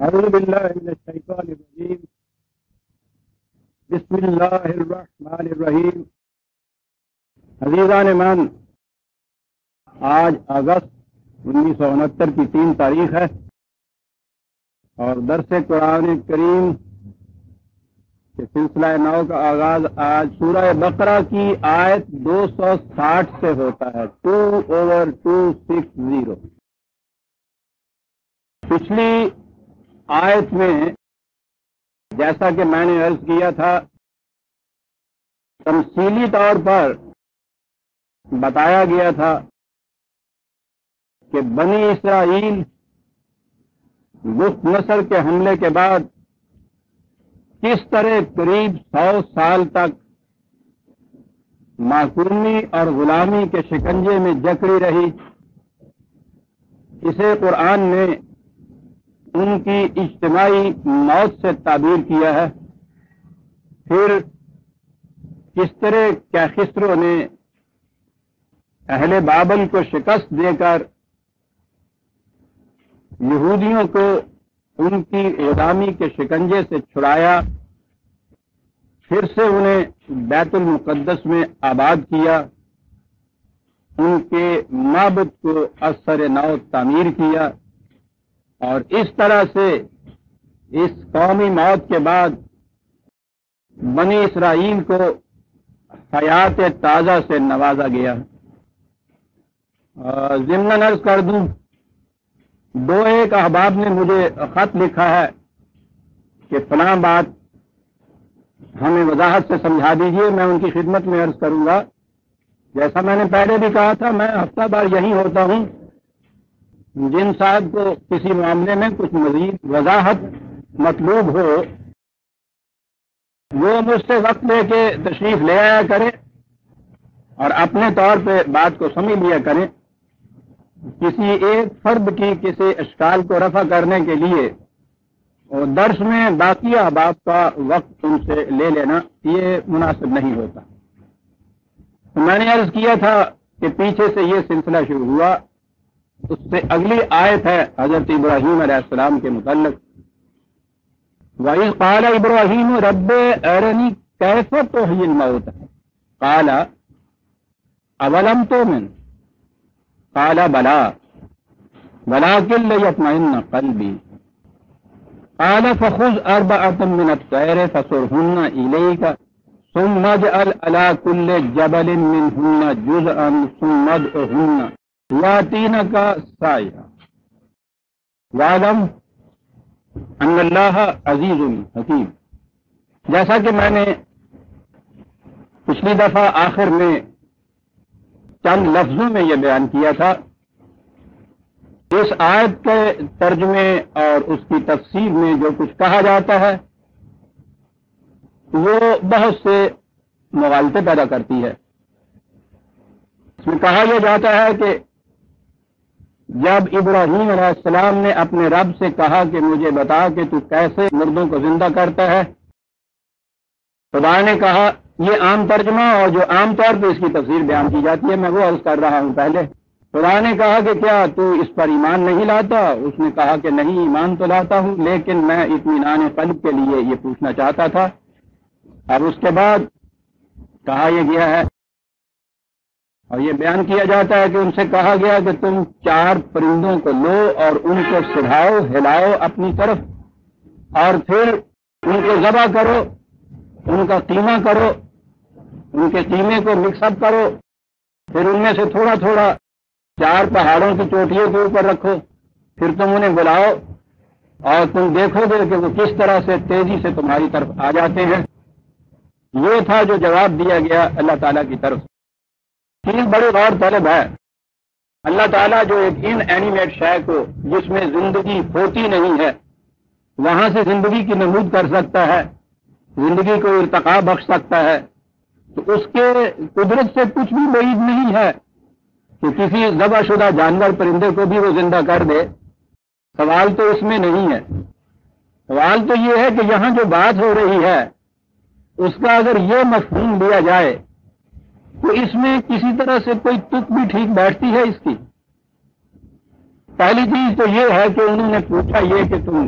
اعوذ باللہ من الشیطان الرجیم بسم اللہ الرحمن الرحیم. عزیزان من، آج اگست 1969 کی 3 تاریخ ہے اور درس قرآن کریم کے سلسلہ نو کا آغاز آج سورہ بقرہ کی آیت 260 سے ہوتا ہے. 2/260. پچھلی آیت میں جیسا کہ میں نے عرض کیا تھا، تمثیلی طور پر بتایا گیا تھا کہ بنی اسرائیل بت نصر کے حملے کے بعد کس طرح قریب 100 سال تک معصومی اور غلامی کے شکنجے میں جکڑی رہی. اسے قرآن نے ان کی اجتماعی موت سے تعبیر کیا ہے. پھر کس طرح کیخسرو نے اہل بابل کو شکست دے کر یہودیوں کو ان کی غلامی کے شکنجے سے چھڑایا، پھر سے انہیں بیت المقدس میں آباد کیا، ان کے معبد کو از سر نو تعمیر کیا، اور اس طرح سے اس قومی موت کے بعد بنی اسرائیل کو حیات تازہ سے نوازا گیا. ضمن عرض کر دوں، 2 احباب نے مجھے خط لکھا ہے کہ فلاں بات ہمیں وضاحت سے سمجھا دیجیے. میں ان کی خدمت میں عرض کروں گا. جیسا میں نے پہلے بھی کہا تھا، میں ہفتہ بار یہی ہوتا ہوں. جن صاحب کو کسی معاملے میں کچھ مزید وضاحت مطلوب ہو، وہ مجھ سے وقت لے کے تشریف لے آیا کرے اور اپنے طور پہ بات کو سمجھ لیا کریں. کسی ایک فرد کی کسی اشکال کو رفع کرنے کے لیے اور درس میں باقی احباب کا وقت ان سے لے لینا یہ مناسب نہیں ہوتا. میں نے عرض کیا تھا کہ پیچھے سے یہ سلسلہ شروع ہوا، اس سے اگلی آیت ہے حضرت ابراہیم علیہ السلام کے متعلق. وَإِذْ قَالَ إِبْرَاهِيمُ رَبِّ أَرِنِي كَيْفَ تُحْيِي الْمَوْتَى قَالَ أَوَلَمْ تُؤْمِنْ قَالَ بَلَىٰ وَلَٰكِن لِيَطْمَئِنَّ قَلْبِي قَالَ فَخُذْ أَرْبَعَةً مِّنَ الطَّيْرِ فَصُرْهُنَّ إِلَيْكَ ثُمَّ اجْعَلْ عَلَىٰ كُلِّ جَبَلٍ مِّنْهُنَّ جُزْءًا ثُمَّ ادْعُهُنَّ يَأْتِينَكَ سَعْيًا وَاعْلَمْ ان اللہ عزیز حکیم. جیسا کہ میں نے پچھلی دفعہ آخر میں چند لفظوں میں یہ بیان کیا تھا، اس آیت کے ترجمے اور اس کی تفسیر میں جو کچھ کہا جاتا ہے وہ بہت سے مغالطے پیدا کرتی ہے. اس میں کہا یہ جاتا ہے کہ جب ابراہیم علیہ السلام نے اپنے رب سے کہا کہ مجھے بتا کہ تو کیسے مردوں کو زندہ کرتا ہے، خدا نے کہا، یہ عام ترجمہ اور جو عام طور پہ اس کی تفسیر بیان کی جاتی ہے میں وہ عرض کر رہا ہوں. پہلے خدا نے کہا کہ کیا تو اس پر ایمان نہیں لاتا؟ اس نے کہا کہ نہیں، ایمان تو لاتا ہوں، لیکن میں اطمینان قلب کے لیے یہ پوچھنا چاہتا تھا. اب اس کے بعد کہا یہ گیا ہے اور یہ بیان کیا جاتا ہے کہ ان سے کہا گیا کہ تم 4 پرندوں کو لو اور ان کو سدھاؤ، ہلاؤ اپنی طرف، اور پھر ان کو ذبح کرو، ان کا قیمہ کرو، ان کے قیمے کو مکس اپ کرو، پھر ان میں سے تھوڑا تھوڑا 4 پہاڑوں کی چوٹیوں کے اوپر رکھو، پھر تم انہیں بلاؤ اور تم دیکھو گے کہ وہ کس طرح سے تیزی سے تمہاری طرف آ جاتے ہیں. یہ تھا جو جواب دیا گیا اللہ تعالیٰ کی طرف. چیز بڑی غور طلب ہے. اللہ تعالیٰ جو ایک ان اینیمیٹ شے کو جس میں زندگی ہوتی نہیں ہے وہاں سے زندگی کی نمود کر سکتا ہے، زندگی کو ارتقا بخش سکتا ہے، تو اس کے قدرت سے کچھ بھی بعید نہیں ہے کہ کسی ذبح شدہ جانور پرندے کو بھی وہ زندہ کر دے. سوال تو اس میں نہیں ہے. سوال تو یہ ہے کہ یہاں جو بات ہو رہی ہے اس کا اگر یہ مفہوم لیا جائے تو اس میں کسی طرح سے کوئی تک بھی ٹھیک بیٹھتی ہے اس کی. پہلی چیز تو یہ ہے کہ انہوں نے پوچھا یہ کہ تم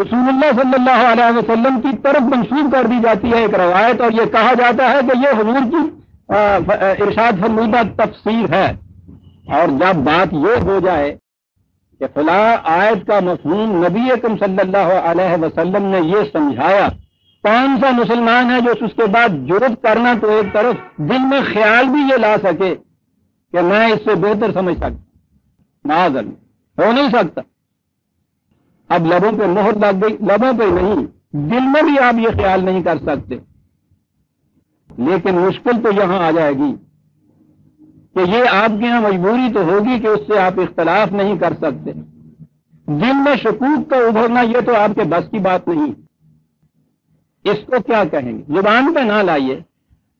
رسول اللہ صلی اللہ علیہ وسلم کی طرف منسوب کر دی جاتی ہے ایک روایت، اور یہ کہا جاتا ہے کہ یہ حضور کی ارشاد فرمودہ تفسیر ہے۔ اور جب بات یہ ہو جائے کہ فلاں آیت کا مفہوم نبی اکرم صلی اللہ علیہ وسلم نے یہ سمجھایا، کون سا مسلمان ہے جو اس کے بعد جرت کرنا تو ایک طرف دل میں خیال بھی یہ لا سکے کہ میں اس سے بہتر سمجھ سکتا، معاذ اللہ، ہو نہیں سکتا۔ اب لبوں پہ مہر لگ گئی، لبوں پہ نہیں، دل میں بھی آپ یہ خیال نہیں کر سکتے۔ لیکن مشکل تو یہاں آ جائے گی کہ یہ آپ کے یہاں مجبوری تو ہوگی کہ اس سے آپ اختلاف نہیں کر سکتے۔ دل میں شکوک کا ابھرنا یہ تو آپ کے بس کی بات نہیں، اس کو کیا کہیں گے؟ زبان پہ نہ لائیے،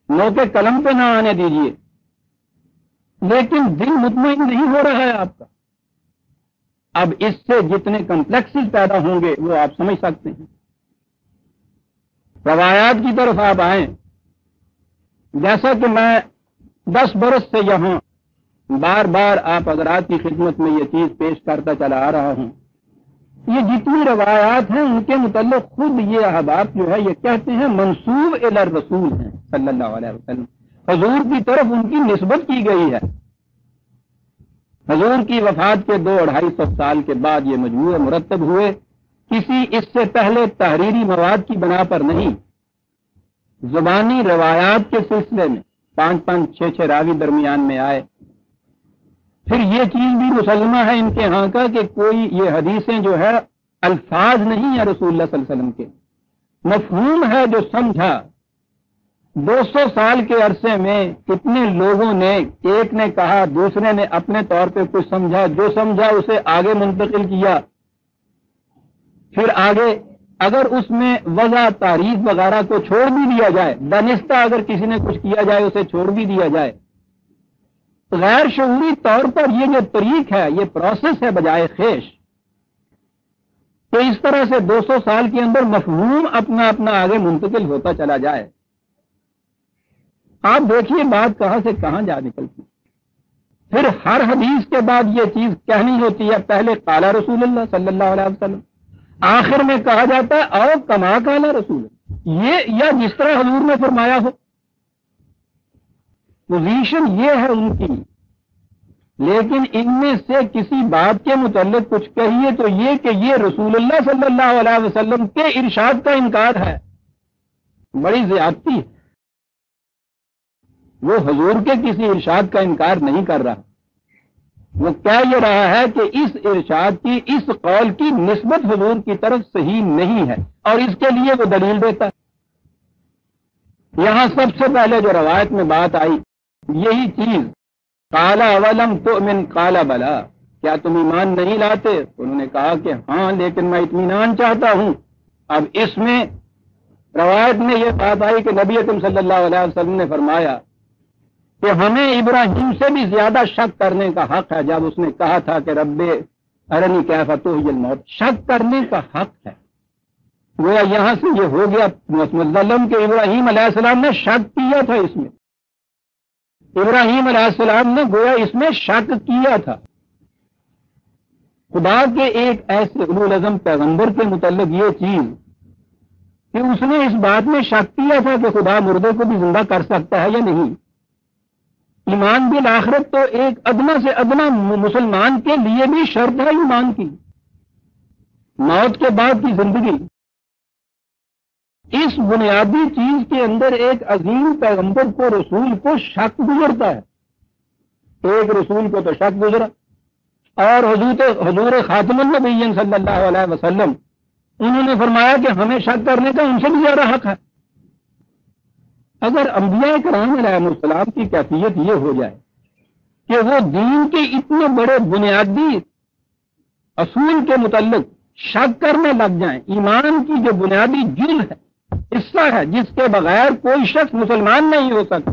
نوک قلم پہ نہ آنے دیجیے، لیکن دل مطمئن نہیں ہو رہا ہے آپ کا۔ اب اس سے جتنے کمپلیکسز پیدا ہوں گے وہ آپ سمجھ سکتے ہیں۔ روایات کی طرف آپ آئیں، جیسا کہ میں 10 برس سے یہاں بار بار آپ حضرات کی خدمت میں یہ چیز پیش کرتا چلا آ رہا ہوں، یہ جتنی روایات ہیں ان کے متعلق خود یہ احباب جو ہے یہ کہتے ہیں منسوب الی الرسول ہیں صلی اللہ علیہ وسلم، حضور کی طرف ان کی نسبت کی گئی ہے۔ حضور کی وفات کے 200-250 سال کے بعد یہ مجموعے مرتب ہوئے، کسی اس سے پہلے تحریری مواد کی بنا پر نہیں، زبانی روایات کے سلسلے میں 5-5 6-6 راوی درمیان میں آئے۔ پھر یہ چیز بھی مسلمہ ہے ان کے ہاں کا کہ کوئی یہ حدیثیں جو ہے الفاظ نہیں ہے رسول اللہ صلی اللہ علیہ وسلم کے، مفہوم ہے جو سمجھا۔ 200 سال کے عرصے میں کتنے لوگوں نے، ایک نے کہا، دوسرے نے اپنے طور پہ کچھ سمجھا، جو سمجھا اسے آگے منتقل کیا، پھر آگے اگر اس میں وضع تعریف وغیرہ کو چھوڑ بھی دیا جائے، دانستہ اگر کسی نے کچھ کیا جائے اسے چھوڑ بھی دیا جائے، غیر شعوری طور پر یہ جو طریق ہے، یہ پروسیس ہے بجائے خیش، کہ اس طرح سے 200 سال کے اندر مفہوم اپنا اپنا آگے منتقل ہوتا چلا جائے۔ آپ دیکھیے بات کہاں سے کہاں جا نکلتی۔ پھر ہر حدیث کے بعد یہ چیز کہنی ہوتی ہے، پہلے قال رسول اللہ صلی اللہ علیہ وسلم، آخر میں کہا جاتا ہے او کما قال رسول، یہ یا جس طرح حضور نے فرمایا ہو۔ پوزیشن یہ ہے ان کی، لیکن ان میں سے کسی بات کے متعلق کچھ کہیے تو یہ کہ یہ رسول اللہ صلی اللہ علیہ وسلم کے ارشاد کا انکار ہے، بڑی زیادتی ہے۔ وہ حضور کے کسی ارشاد کا انکار نہیں کر رہا، وہ کہہ یہ رہا ہے کہ اس ارشاد کی، اس قول کی نسبت حضور کی طرف صحیح نہیں ہے، اور اس کے لیے وہ دلیل دیتا ہے۔ یہاں سب سے پہلے جو روایت میں بات آئی یہی چیز، قال اولم تؤمن قال بلا، کیا تم ایمان نہیں لاتے؟ انہوں نے کہا کہ ہاں لیکن میں اطمینان چاہتا ہوں۔ اب اس میں روایت میں یہ بات آئی کہ نبی اکرم صلی اللہ علیہ وسلم نے فرمایا کہ ہمیں ابراہیم سے بھی زیادہ شک کرنے کا حق ہے، جب اس نے کہا تھا کہ رب ارنی کیف تحیی الموت، شک کرنے کا حق ہے۔ گویا یہاں سے یہ ہو گیا مسلم کہ ابراہیم علیہ السلام نے شک کیا تھا، اس میں ابراہیم علیہ السلام نے گویا اس میں شک کیا تھا۔ خدا کے ایک ایسے اولو العزم پیغمبر کے متعلق یہ چیز کہ اس نے اس بات میں شک کیا تھا کہ خدا مردے کو بھی زندہ کر سکتا ہے یا نہیں۔ ایمان بالآخرت تو ایک ادنا سے ادنا مسلمان کے لیے بھی شرط ہے ایمان کی، موت کے بعد کی زندگی۔ اس بنیادی چیز کے اندر ایک عظیم پیغمبر کو، رسول کو شک گزرتا ہے۔ ایک رسول کو تو شک گزرا، اور حضور خاتم النبیین صلی اللہ علیہ وسلم انہوں نے فرمایا کہ ہمیں شک کرنے کا ان سے بھی زیادہ حق ہے۔ اگر انبیاء کرام علیہ السلام کی کیفیت یہ ہو جائے کہ وہ دین کے اتنے بڑے بنیادی اصول کے متعلق شک کرنے لگ جائیں، ایمان کی جو بنیادی جز ہے، حصہ ہے جس کے بغیر کوئی شخص مسلمان نہیں ہو سکتا،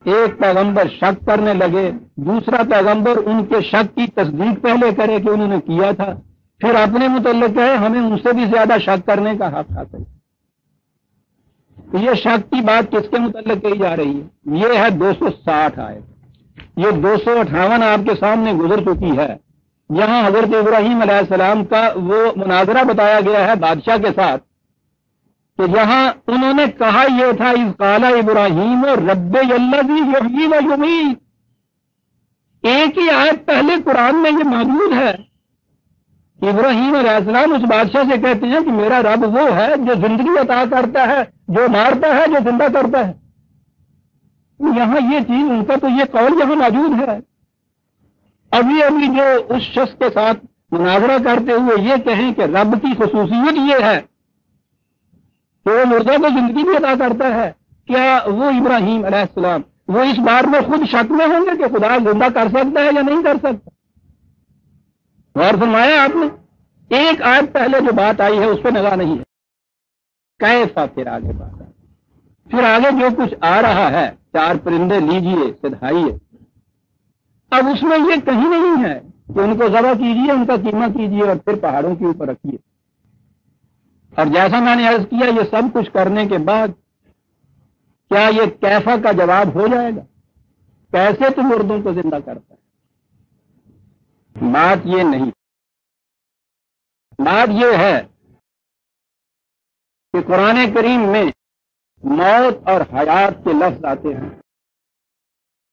ایک پیغمبر شک کرنے لگے، دوسرا پیغمبر ان کے شک کی تصدیق پہلے کرے کہ انہوں نے کیا تھا، پھر اپنے متعلق کہے ہمیں ان سے بھی زیادہ شک کرنے کا حق حاصل ہے۔ تو یہ شک کی بات کس کے متعلق کہی جا رہی ہے؟ یہ ہے 260 آیت، یہ 258 آپ کے سامنے گزر چکی ہے۔ یہاں حضرت ابراہیم علیہ السلام کا وہ مناظرہ بتایا گیا ہے بادشاہ کے ساتھ کہ جہاں انہوں نے کہا یہ تھا اذ قال ابراہیم رب الذی یحیی و یمیت، ایک ہی آیت پہلے قرآن میں یہ موجود ہے. ابراہیم علیہ السلام اس بادشاہ سے کہتے ہیں کہ میرا رب وہ ہے جو زندگی عطا کرتا ہے، جو مارتا ہے، جو زندہ کرتا ہے. یہاں یہ چیز ان کا تو یہ قول یہاں موجود ہے. ابھی جو اس شخص کے ساتھ مناظرہ کرتے ہوئے یہ کہیں کہ رب کی خصوصیت یہ ہے کہ وہ مردہ کو زندگی بھی عطا کرتا ہے، کیا وہ ابراہیم علیہ السلام وہ اس بار میں خود شک میں ہوں گے کہ خدا زندہ کر سکتا ہے یا نہیں کر سکتا؟ غور فرمایا آپ نے؟ ایک آیت پہلے جو بات آئی ہے اس پہ نگاہ نہیں ہے. کیسا پھر آگے بات ہے، پھر آگے جو کچھ آ رہا ہے، 4 پرندے لیجئے سدھائیے، اب اس میں یہ کہیں نہیں ہے کہ ان کو ذبح کیجیے، ان کا قیمہ کیجیے اور پھر پہاڑوں کے اوپر رکھیے. اور جیسا میں نے عرض کیا یہ سب کچھ کرنے کے بعد کیا یہ کیفا کا جواب ہو جائے گا؟ کیسے تو مردوں کو زندہ کرتا ہے؟ بات یہ نہیں. بات یہ ہے کہ قرآن کریم میں موت اور حیات کے لفظ آتے ہیں.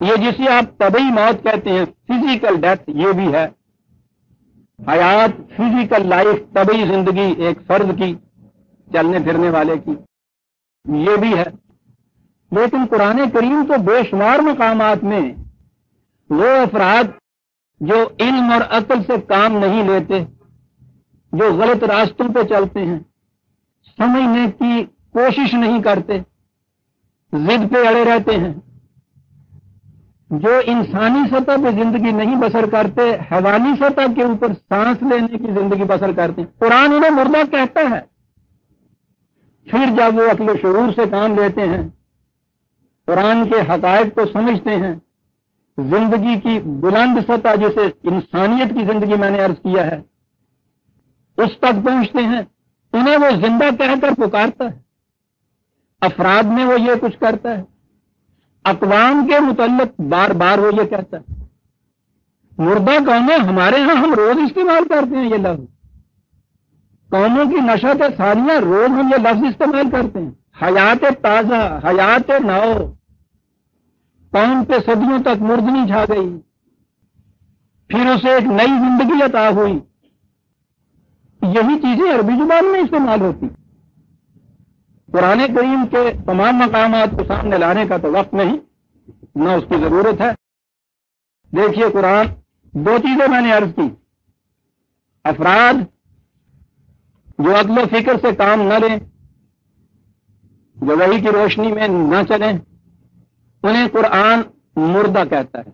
یہ جسے آپ طبعی موت کہتے ہیں، فزیکل ڈیتھ، یہ بھی ہے. حیات، فزیکل لائف، طبعی زندگی ایک فرد کی، چلنے پھرنے والے کی، یہ بھی ہے. لیکن قرآن کریم تو بے شمار مقامات میں وہ افراد جو علم اور عقل سے کام نہیں لیتے، جو غلط راستوں پہ چلتے ہیں، سمجھنے کی کوشش نہیں کرتے، ضد پہ اڑے رہتے ہیں، جو انسانی سطح پہ زندگی نہیں بسر کرتے، حیوانی سطح کے اوپر سانس لینے کی زندگی بسر کرتے ہیں، قرآن انہیں مردہ کہتا ہے. پھر جب وہ عقل و شعور سے کام لیتے ہیں، قرآن کے حقائق کو سمجھتے ہیں، زندگی کی بلند سطح جسے انسانیت کی زندگی میں نے عرض کیا ہے اس تک پہنچتے ہیں، انہیں وہ زندہ کہہ کر پکارتا ہے. افراد میں وہ یہ کچھ کرتا ہے، اقوام کے متعلق بار بار وہ یہ کہتا ہے. مردہ قومیں ہمارے ہاں ہم روز استعمال کرتے ہیں یہ لفظ، قوموں کی نشت ثانیہ روز ہم یہ لفظ استعمال کرتے ہیں. حیات تازہ، حیات نو، قوم پہ صدیوں تک مردنی چھا گئی، پھر اسے ایک نئی زندگی عطا ہوئی. یہی چیزیں عربی زبان میں استعمال ہوتی. قرآن کریم کے تمام مقامات کو سامنے لانے کا تو وقت نہیں، نہ اس کی ضرورت ہے. دیکھیے قرآن 2 چیزیں میں نے عرض کی. افراد جو عقل و فکر سے کام نہ لیں، جو وحی کی روشنی میں نہ چلیں، انہیں قرآن مردہ کہتا ہے.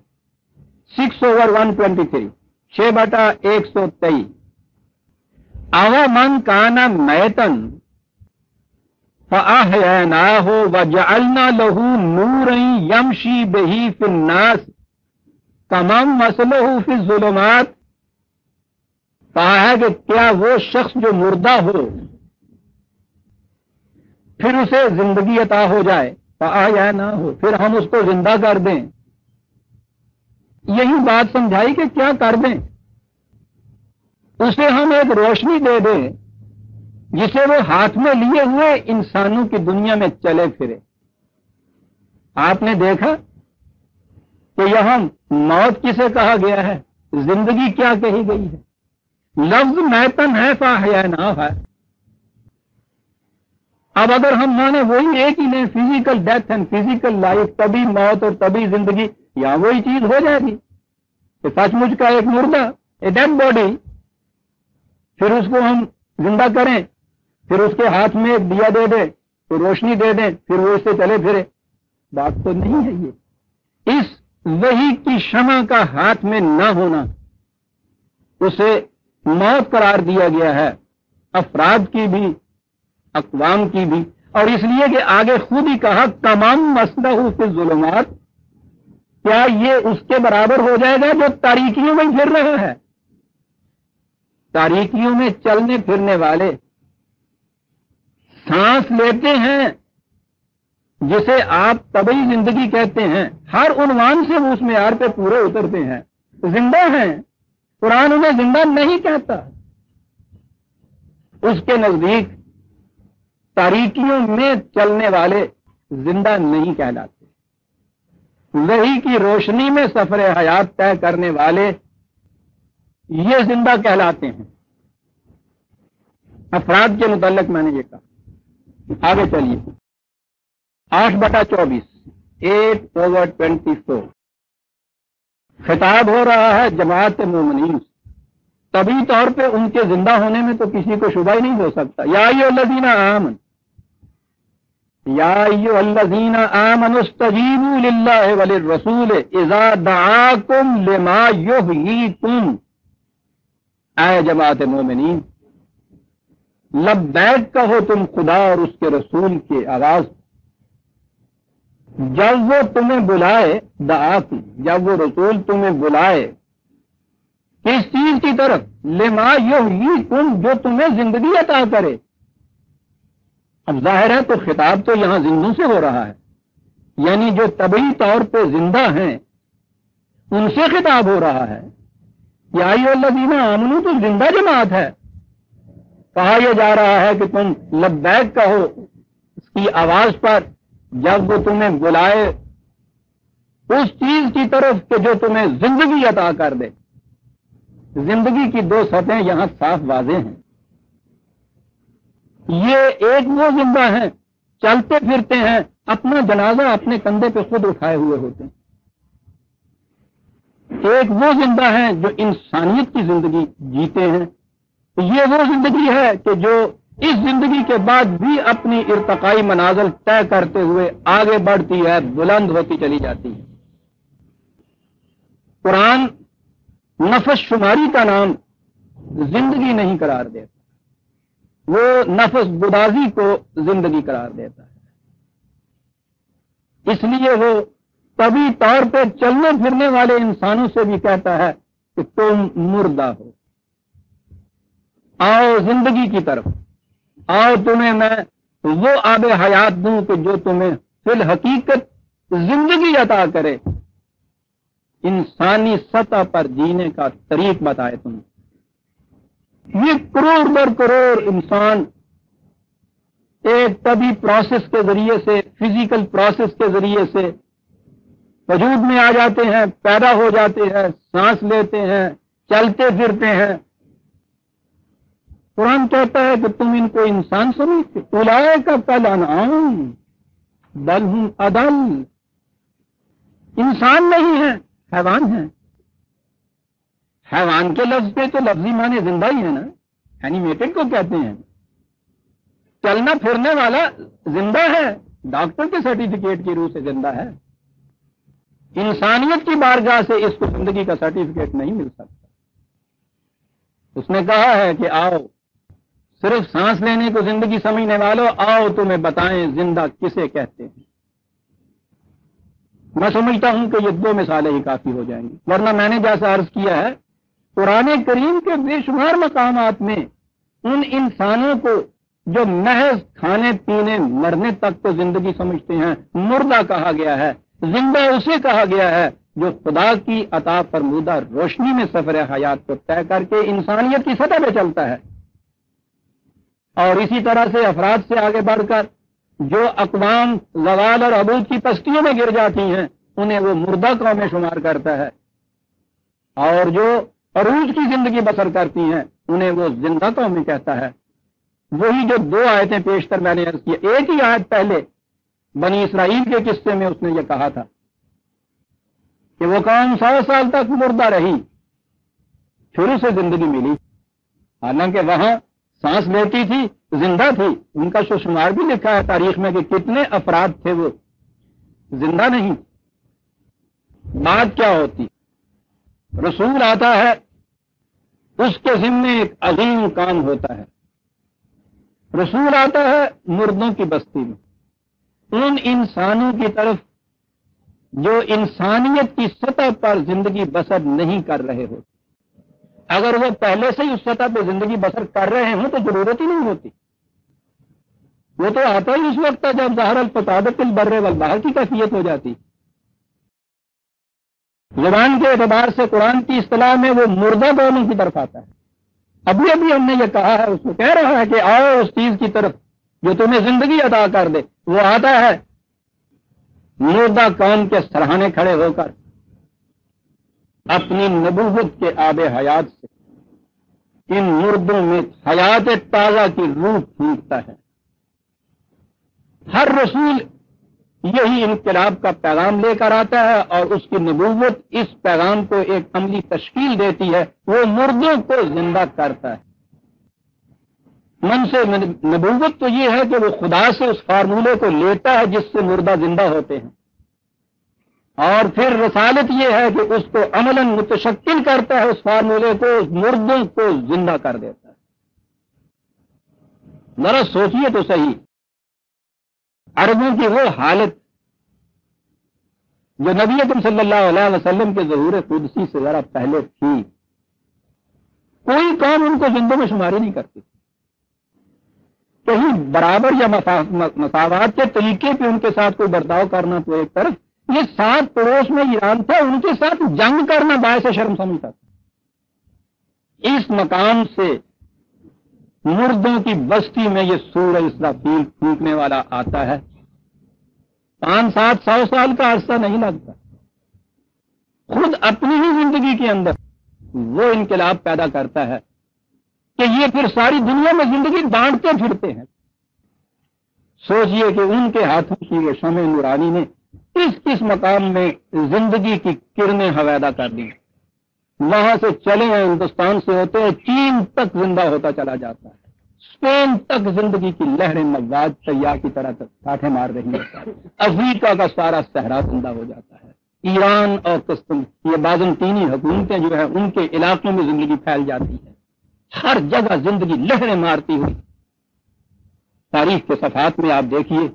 6/123، 6/123. اَوَ مَنْ كَانَ مَيْتًا فَأَحْيَيْنَاهُ وَجَعَلْنَا لَهُ نُورًا يَمْشِي بِهِ فِي النَّاسِ كَمَنْ مَثَلُهُ فِي الظُّلُمَاتِ. کہا ہے کہ کیا وہ شخص جو مردہ ہو پھر اسے زندگی عطا ہو جائے، فَأَحْيَيْنَاهُ، پھر ہم اس کو زندہ کر دیں. یہی بات سمجھائی کہ کیا کر دیں؟ اسے ہم ایک روشنی دے دیں جسے وہ ہاتھ میں لیے ہوئے انسانوں کی دنیا میں چلے پھرے. آپ نے دیکھا کہ یہاں موت کسے کہا گیا ہے، زندگی کیا کہی گئی ہے؟ لفظ میتن ہے، فاحییناہ ہے. اب اگر ہم مانے وہی ایک ہی لیں، physical death and physical life, تبھی موت اور تبھی زندگی، یا وہی چیز ہو جائے گی کہ سچ مچ کا ایک مردہ، ایک ڈیڈ باڈی، پھر اس کو ہم زندہ کریں، پھر اس کے ہاتھ میں ایک دیا دے دیں تو روشنی دے دیں، پھر وہ اس سے چلے پھرے. بات تو نہیں ہے یہ. اس وحی کی شمع کا ہاتھ میں نہ ہونا اسے موت قرار دیا گیا ہے، افراد کی بھی، اقوام کی بھی. اور اس لیے کہ آگے خود ہی کہا تمام مسئلہ فی الظلمات، کیا یہ اس کے برابر ہو جائے گا جو تاریکیوں میں پھر رہا ہے؟ تاریکیوں میں چلنے پھرنے والے سانس لیتے ہیں جسے آپ طبعی زندگی کہتے ہیں، ہر عنوان سے وہ اس معیار پہ پورے اترتے ہیں، زندہ ہیں، قرآن انہیں زندہ نہیں کہتا. اس کے نزدیک تاریکیوں میں چلنے والے زندہ نہیں کہلاتے. وحی کی روشنی میں سفر حیات طے کرنے والے یہ زندہ کہلاتے ہیں. افراد کے متعلق میں نے یہ کہا. آگے چلیے. 8/24 8/24 خطاب ہو رہا ہے جماعت مومنین. طبی طور پہ ان کے زندہ ہونے میں تو کسی کو شبہ ہی نہیں ہو سکتا. یا ایھا الذین آمنوا یا ایھا الذین آمنوا استجیبوا للہ وللرسول اذا دعاکم لما یحییکم. اے جماعت مومنین لبیک کہو تم خدا اور اس کے رسول کی آواز جب وہ تمہیں بلائے. دعاکم جب وہ رسول تمہیں بلائے کس چیز کی طرف؟ لما یحییکم جو تمہیں زندگی عطا کرے. اب ظاہر ہے تو خطاب تو یہاں زندوں سے ہو رہا ہے، یعنی جو طبعی طور پہ زندہ ہیں ان سے خطاب ہو رہا ہے. یا ایھا الذین آمنوا تو زندہ جماعت ہے. کہا یہ جا رہا ہے کہ تم لبیک کہو اس کی آواز پر جب وہ تمہیں بلائے اس چیز کی طرف کہ جو تمہیں زندگی عطا کر دے. زندگی کی دو سطحیں یہاں صاف واضح ہیں. یہ ایک وہ زندہ ہیں چلتے پھرتے ہیں، اپنا جنازہ اپنے کندھے پہ خود اٹھائے ہوئے ہوتے ہیں. ایک وہ زندہ ہیں جو انسانیت کی زندگی جیتے ہیں. یہ وہ زندگی ہے کہ جو اس زندگی کے بعد بھی اپنی ارتقائی منازل طے کرتے ہوئے آگے بڑھتی ہے، بلند ہوتی چلی جاتی ہے. قرآن نفس شماری کا نام زندگی نہیں قرار دیتا، وہ نفس گدازی کو زندگی قرار دیتا ہے. اس لیے وہ طبی طور پہ چلنے پھرنے والے انسانوں سے بھی کہتا ہے کہ تم مردہ ہو، آؤ زندگی کی طرف آؤ، تمہیں میں وہ آب حیات دوں کہ جو تمہیں فی الحقیقت زندگی عطا کرے، انسانی سطح پر جینے کا طریق بتائے تمہیں. یہ کروڑ در کروڑ انسان ایک طبی پروسیس کے ذریعے سے، فزیکل پروسیس کے ذریعے سے وجود میں آ جاتے ہیں، پیدا ہو جاتے ہیں، سانس لیتے ہیں، چلتے پھرتے ہیں. قرآن کہتا ہے کہ تم ان کو انسان سمجھتے. اولئک کالانعام بل ھم اضل. انسان نہیں ہیں، حیوان ہیں. حیوان کے لفظ پہ تو لفظی معنی زندہ ہی ہے نا. اینیمیٹڈ کو کہتے ہیں. چلنا پھرنے والا زندہ ہے، ڈاکٹر کے سرٹیفکیٹ کی روح سے زندہ ہے. انسانیت کی بارگاہ سے اس کو زندگی کا سرٹیفکیٹ نہیں مل سکتا. اس نے کہا ہے کہ آؤ صرف سانس لینے کو زندگی سمجھنے والوں، آؤ تمہیں بتائیں زندہ کسے کہتے ہیں. میں سمجھتا ہوں کہ یہ دو مثالیں ہی کافی ہو جائیں گی، ورنہ میں نے جیسا عرض کیا ہے قرآن کریم کے بے شمار مقامات میں ان انسانوں کو جو محض کھانے پینے مرنے تک تو زندگی سمجھتے ہیں مردہ کہا گیا ہے. زندہ اسے کہا گیا ہے جو خدا کی عطا فرمودہ روشنی میں سفر حیات کو طے کر کے انسانیت کی سطح پہ چلتا ہے. اور اسی طرح سے افراد سے آگے بڑھ کر جو اقوام زوال اور عبود کی پستیوں میں گر جاتی ہیں انہیں وہ مردہ قوم میں شمار کرتا ہے، اور جو عروج کی زندگی بسر کرتی ہیں انہیں وہ زندہ قوم میں کہتا ہے. وہی جو دو آیتیں پیشتر میں نے عرض کی، ایک ہی آیت پہلے بنی اسرائیل کے قصے میں اس نے یہ کہا تھا کہ وہ قوم 100 سال تک مردہ رہی، شروع سے زندگی ملی، حالانکہ وہاں سانس لیتی تھی، زندہ تھی. ان کا شمار بھی لکھا ہے تاریخ میں کہ کتنے افراد تھے وہ زندہ نہیں. بات کیا ہوتی؟ رسول آتا ہے، اس کے ذمے ایک عظیم کام ہوتا ہے. رسول آتا ہے مردوں کی بستی میں، ان انسانوں کی طرف جو انسانیت کی سطح پر زندگی بسر نہیں کر رہے ہوتے. اگر وہ پہلے سے ہی اس سطح پہ زندگی بسر کر رہے ہوں تو ضرورت ہی نہیں ہوتی. وہ تو آتا ہی اس وقت ہے جب ظاہر الفساد فی البر والبحر کی کیفیت ہو جاتی. زبان کے اعتبار سے قرآن کی اصطلاح میں وہ مردہ قوموں کی طرف آتا ہے. ابھی ابھی ہم نے یہ کہا ہے، اس کو کہہ رہا ہے کہ آؤ اس چیز کی طرف جو تمہیں زندگی عطا کر دے. وہ آتا ہے مردہ قوم کے سرہانے کھڑے ہو کر اپنی نبوت کے آب حیات سے ان مردوں میں حیات تازہ کی روح پھونکتا ہے. ہر رسول یہی انقلاب کا پیغام لے کر آتا ہے اور اس کی نبوت اس پیغام کو ایک عملی تشکیل دیتی ہے. وہ مردوں کو زندہ کرتا ہے. من سے نبوت تو یہ ہے کہ وہ خدا سے اس فارمولے کو لیتا ہے جس سے مردہ زندہ ہوتے ہیں، اور پھر رسالت یہ ہے کہ اس کو عملاً متشکل کرتا ہے، اس فارمولے کو، اس مردوں کو زندہ کر دیتا ہے. ذرا سوچیے تو صحیح، عربوں کی وہ حالت جو نبی اکرم صلی اللہ علیہ وسلم کے ظہور قدسی سے ذرا پہلے تھی، کوئی قوم ان کو زندوں میں شماری نہیں کرتی. کہیں برابر یا مساوات کے طریقے پہ ان کے ساتھ کوئی برتاؤ کرنا تو ایک طرف، یہ ساتھ پڑوس میں ایران تھا، ان کے ساتھ جنگ کرنا باعث شرم سمجھتا تھا. اس مقام سے مردوں کی بستی میں یہ سورہ اسرافیل پھونکنے والا آتا ہے. 500-700 سال کا عرصہ نہیں لگتا. خود اپنی ہی زندگی کے اندر وہ انقلاب پیدا کرتا ہے کہ یہ پھر ساری دنیا میں زندگی بانٹتے پھرتے ہیں. سوچئے کہ ان کے ہاتھوں کی وہ شمع نورانی نے کس مقام میں زندگی کی کرنیں حویدہ کر دی. وہاں سے چلے ہیں، ہندوستان سے ہوتے ہیں چین تک زندہ ہوتا چلا جاتا ہے. اسپین تک زندگی کی لہریں مواج سیاح کی طرح کاٹھیں مار رہی ہیں. افریقہ کا سارا صحرا زندہ ہو جاتا ہے. ایران اور یہ بازنطینی حکومتیں جو ہیں ان کے علاقوں میں زندگی پھیل جاتی ہے. ہر جگہ زندگی لہریں مارتی ہوئی. تاریخ کے صفحات میں آپ دیکھیے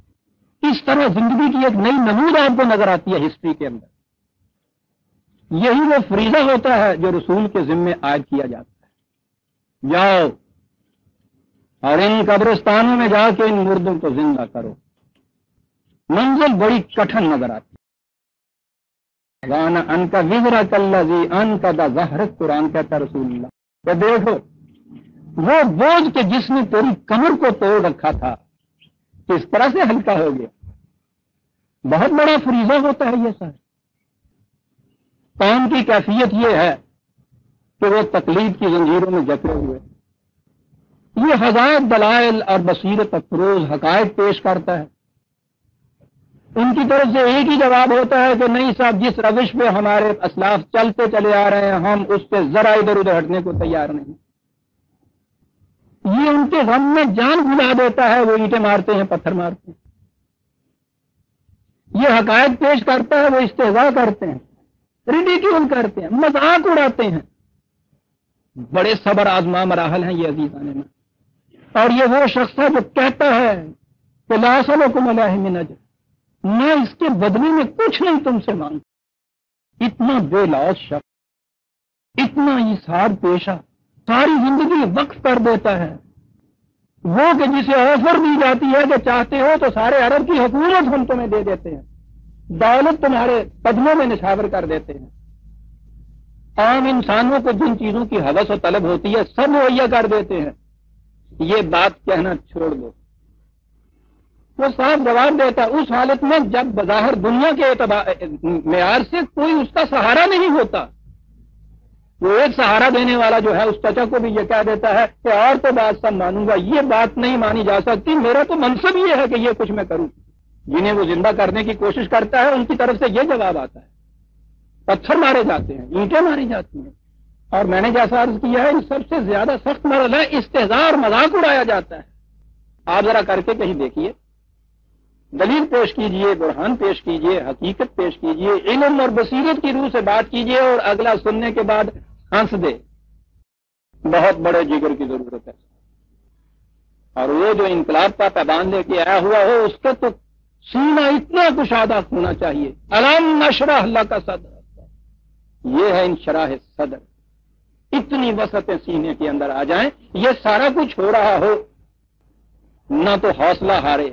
اس طرح زندگی کی ایک نئی نمود آپ کو نظر آتی ہے ہسٹری کے اندر. یہی وہ فریضہ ہوتا ہے جو رسول کے ذمے عائد کیا جاتا ہے. جاؤ اور ان قبرستانوں میں جا کے ان مردوں کو زندہ کرو. منزل بڑی کٹھن نظر آتی ہے. وانا ان کا وزرا کلذی ان کا دا ظہرت، قرآن کہتا رسول اللہ کہ دیکھو وہ بوجھ کے جس نے تیری کمر کو توڑ رکھا تھا کس طرح سے ہلکا ہو گیا. بہت بڑا فریضہ ہوتا ہے یہ سر. قوم کی کیفیت یہ ہے کہ وہ تقلید کی زنجیروں میں جکڑے ہوئے. یہ ہزار دلائل اور بصیرت افروز حقائق پیش کرتا ہے. ان کی طرف سے ایک ہی جواب ہوتا ہے کہ نہیں صاحب، جس روش پہ ہمارے اسلاف چلتے چلے آ رہے ہیں ہم اس پہ ذرا ادھر ادھر ہٹنے کو تیار نہیں. یہ ان کے غم میں جان بھلا دیتا ہے. وہ اینٹیں مارتے ہیں، پتھر مارتے ہیں. یہ حقائق پیش کرتا ہے، وہ استہزاء کرتے ہیں، ریڈیکیول کرتے ہیں، مذاق اڑاتے ہیں. بڑے صبر آزما مراحل ہیں یہ عزیزان میں. اور یہ وہ شخص ہے جو کہتا ہے کہ لا اسألکم علیہ من اجر، میں اس کے بدلے میں کچھ نہیں تم سے مانگتا. اتنا بے لوث شخص، اتنا ایثار پیشہ، ساری زندگی وقف کر دیتا ہے. وہ کہ جسے آفر دی جاتی ہے کہ چاہتے ہو تو سارے عرب کی حکومت ہم تمہیں دے دیتے ہیں، دولت تمہارے قدموں میں نچھاور کر دیتے ہیں. عام انسانوں کو جن چیزوں کی ہوس و طلب ہوتی ہے سب مہیا کر دیتے ہیں. یہ بات کہنا چھوڑ دو. وہ صاف جواب دیتا ہے اس حالت میں جب بظاہر دنیا کے معیار سے کوئی اس کا سہارا نہیں ہوتا. وہ ایک سہارا دینے والا جو ہے اس چچا کو بھی یہ کہہ دیتا ہے کہ اور تو بات سب مانوں گا، یہ بات نہیں مانی جا سکتی، میرا تو منصب یہ ہے کہ یہ کچھ میں کروں. جنہیں وہ زندہ کرنے کی کوشش کرتا ہے ان کی طرف سے یہ جواب آتا ہے. پتھر مارے جاتے ہیں، اینٹیں ماری جاتی ہیں. اور میں نے جیسا عرض کیا ہے ان سب سے زیادہ سخت مرحلہ استہزاء اور مذاق اڑایا جاتا ہے. آپ ذرا کر کے کہیں دیکھیے، دلیل پیش کیجئے، برہان پیش کیجئے، حقیقت پیش کیجئے، علم اور بصیرت کی روح سے بات کیجئے اور اگلا سننے کے بعد ہنس دے. بہت بڑے جگر کی ضرورت ہے. اور وہ جو انقلاب کا پیغام لے کے آیا ہوا ہو اس کا تو سینہ اتنا کشادہ ہونا چاہیے. الم نشرح لک صدرک، یہ ہے انشراح صدر. اتنی وسعتیں سینے کے اندر آ جائیں، یہ سارا کچھ ہو رہا ہو، نہ تو حوصلہ ہارے،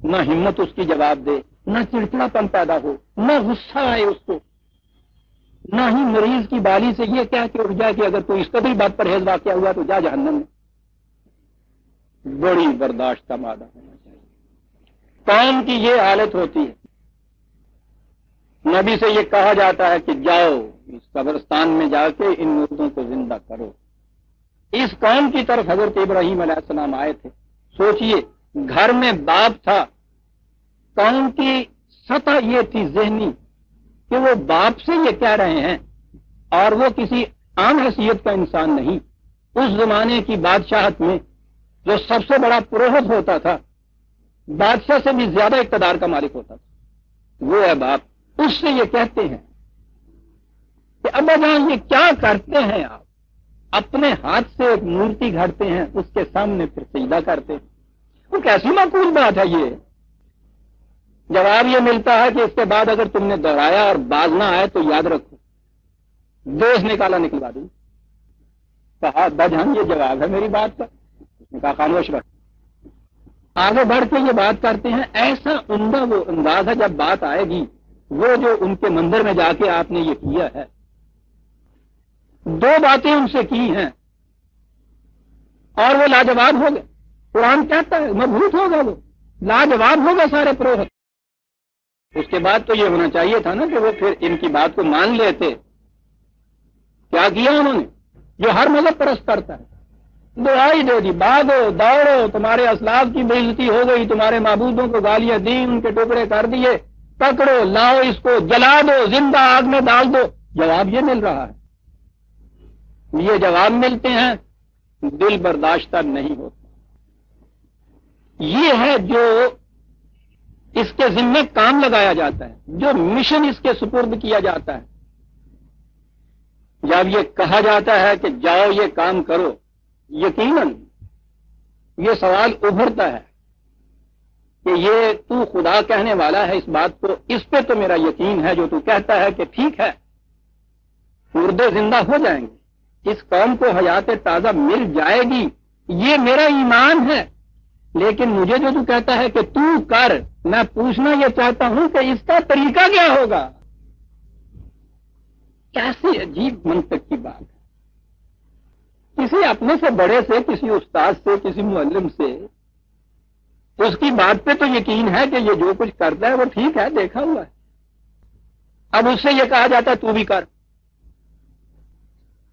نہ ہمت اس کی جواب دے، نہ چڑچڑا پن پیدا ہو، نہ غصہ آئے اس کو. نہ ہی مریض کی بالی سے یہ کہہ کے اٹھ جائے کہ اگر کوئی اس قدر بات پرہیز واقعہ ہوا تو جا جہنم میں. بڑی برداشت کا مادہ ہونا چاہیے. قوم کی یہ حالت ہوتی ہے. نبی سے یہ کہا جاتا ہے کہ جاؤ اس قبرستان میں جا کے ان مردوں کو زندہ کرو. اس قوم کی طرف حضرت ابراہیم علیہ السلام آئے تھے. سوچئے گھر میں باپ تھا. قوم کی سطح یہ تھی ذہنی کہ وہ باپ سے یہ کہہ رہے ہیں اور وہ کسی عام حیثیت کا انسان نہیں. اس زمانے کی بادشاہت میں جو سب سے بڑا پروہت ہوتا تھا، بادشاہ سے بھی زیادہ اقتدار کا مالک ہوتا تھا، وہ ہے باپ. اس سے یہ کہتے ہیں کہ ابا جان یہ کیا کرتے ہیں آپ؟ اپنے ہاتھ سے ایک مورتی گھڑتے ہیں، اس کے سامنے پھر سجدہ کرتے ہیں. وہ کیسی معقول بات ہے یہ؟ جواب یہ ملتا ہے کہ اس کے بعد اگر تم نے دہرایا اور باز نہ آئے تو یاد رکھو دیش نکالا نکلوا دوں. کہا ابا جان یہ جواب ہے میری بات کا؟ اس نے کہا خاموش رکھ. آگے بڑھ کے یہ بات کرتے ہیں. ایسا عمدہ وہ انداز ہے جب بات آئے گی وہ جو ان کے مندر میں جا کے آپ نے یہ کیا ہے. دو باتیں ان سے کی ہیں اور وہ لاجواب ہو گئے. قرآن کہتا ہے مبہوت ہوگا، وہ لاجواب ہوگا سارے پروہت. اس کے بعد تو یہ ہونا چاہیے تھا نا کہ وہ پھر ان کی بات کو مان لیتے. کیا کیا انہوں نے؟ جو ہر مذہب پرست کرتا ہے. دعائی دے دی، بھاگو دوڑو، تمہارے اسلاف کی بے عزتی ہو گئی، تمہارے معبودوں کو گالیاں دی، ان کے ٹکڑے کر دیے، پکڑو لاؤ اس کو جلا دو، زندہ آگ میں ڈال دو. جواب یہ مل رہا ہے. یہ جواب ملتے ہیں، دل برداشتہ نہیں ہوتا. یہ ہے جو اس کے ذمے کام لگایا جاتا ہے، جو مشن اس کے سپرد کیا جاتا ہے. جب یہ کہا جاتا ہے کہ جاؤ یہ کام کرو، یقیناً یہ سوال ابھرتا ہے کہ یہ تو خدا کہنے والا ہے، اس بات کو، اس پہ تو میرا یقین ہے جو تو کہتا ہے کہ ٹھیک ہے مردے زندہ ہو جائیں گے، اس قوم کو حیات تازہ مل جائے گی، یہ میرا ایمان ہے. لیکن مجھے جو تو کہتا ہے کہ تو کر، میں پوچھنا یہ چاہتا ہوں کہ اس کا طریقہ کیا ہوگا. کیسی عجیب منطق کی بات ہے. کسی اپنے سے بڑے سے، کسی استاد سے، کسی معلم سے، اس کی بات پہ تو یقین ہے کہ یہ جو کچھ کرتا ہے وہ ٹھیک ہے، دیکھا ہوا ہے. اب اس سے یہ کہا جاتا ہے تو بھی کر.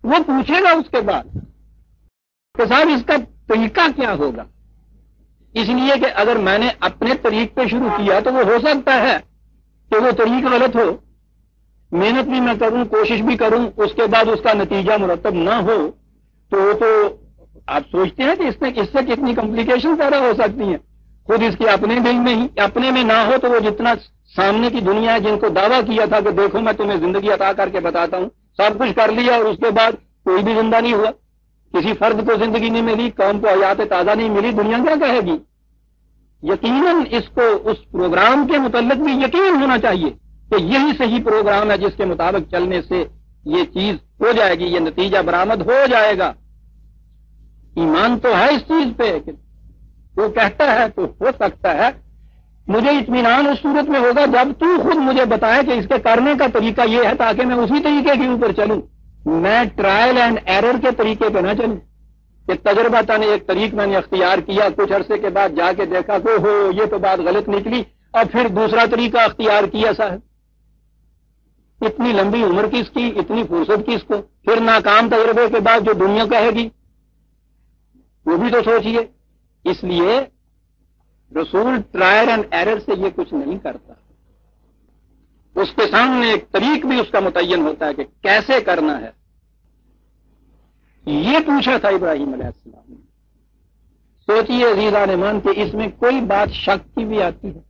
وہ پوچھے گا اس کے بعد کہ صاحب اس کا طریقہ کیا ہوگا. اس لیے کہ اگر میں نے اپنے طریق پہ شروع کیا تو وہ ہو سکتا ہے کہ وہ طریق غلط ہو، محنت بھی میں کروں، کوشش بھی کروں، اس کے بعد اس کا نتیجہ مرتب نہ ہو تو وہ تو آپ سوچتے ہیں کہ اس سے کتنی کمپلیکیشن پیدا ہو سکتی ہیں. خود اس کے اپنے دل میں ہی، اپنے میں نہ ہو تو وہ جتنا سامنے کی دنیا ہے جن کو دعویٰ کیا تھا کہ دیکھو میں تمہیں زندگی عطا کر کے بتاتا ہوں، سب کچھ کر لیا اور اس کے بعد کوئی بھی زندہ نہیں ہوا، کسی فرد کو زندگی نہیں ملی، قوم کو حیات تازہ نہیں ملی، دنیا کیا کہے گی؟ یقیناً اس کو اس پروگرام کے متعلق بھی یقین ہونا چاہیے کہ یہی صحیح پروگرام ہے جس کے مطابق چلنے سے یہ چیز ہو جائے گی، یہ نتیجہ برآمد ہو جائے گا. ایمان تو ہے اس چیز پہ کہ وہ کہتا ہے تو ہو سکتا ہے. مجھے اطمینان اس صورت میں ہوگا جب تو خود مجھے بتائے کہ اس کے کرنے کا طریقہ یہ ہے، تاکہ میں اسی طریقے کے اوپر چلوں. میں ٹرائل اینڈ ایرر کے طریقے پہ نہ چلوں کہ تجربہ نے ایک طریق میں نے اختیار کیا، کچھ عرصے کے بعد جا کے دیکھا کہ ہو یہ تو بات غلط نکلی، اور پھر دوسرا طریقہ اختیار کیا. صاحب اتنی لمبی عمر کس کی، اتنی فرصت کس کو؟ پھر ناکام تجربے کے بعد جو دنیا کہے گی وہ بھی تو سوچئے. اس لیے رسول ٹرائل اینڈ ایرر سے یہ کچھ نہیں کرتا. اس کے سامنے ایک طریق بھی اس کا متعین ہوتا ہے کہ کیسے کرنا ہے. یہ پوچھا تھا ابراہیم علیہ السلام نے. سوچئے عزیزان ایمان کہ اس میں کوئی بات شک کی بھی آتی ہے.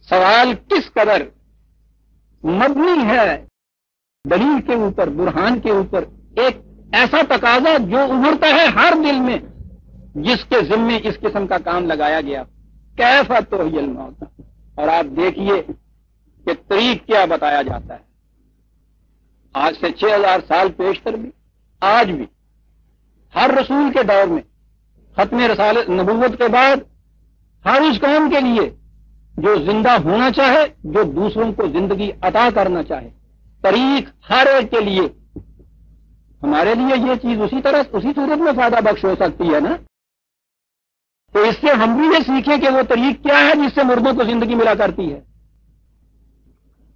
سوال کس قدر مبنی ہے دلیل کے اوپر، برہان کے اوپر، ایک ایسا تقاضا جو ابھرتا ہے ہر دل میں جس کے ذمے اس قسم کا کام لگایا گیا. کیف تحیی الموتى. اور آپ دیکھیے کہ طریق کیا بتایا جاتا ہے. آج سے 6000 سال پیشتر بھی، آج بھی ہر رسول کے دور میں ختم رسالت نبوت کے بعد ہر اس قوم کے لیے جو زندہ ہونا چاہے، جو دوسروں کو زندگی عطا کرنا چاہے، طریق ہر ایک کے لیے، ہمارے لیے یہ چیز اسی صورت میں فائدہ بخش ہو سکتی ہے نا. تو اس سے ہم بھی یہ سیکھیں کہ وہ طریق کیا ہے جس سے مردوں کو زندگی ملا کرتی ہے.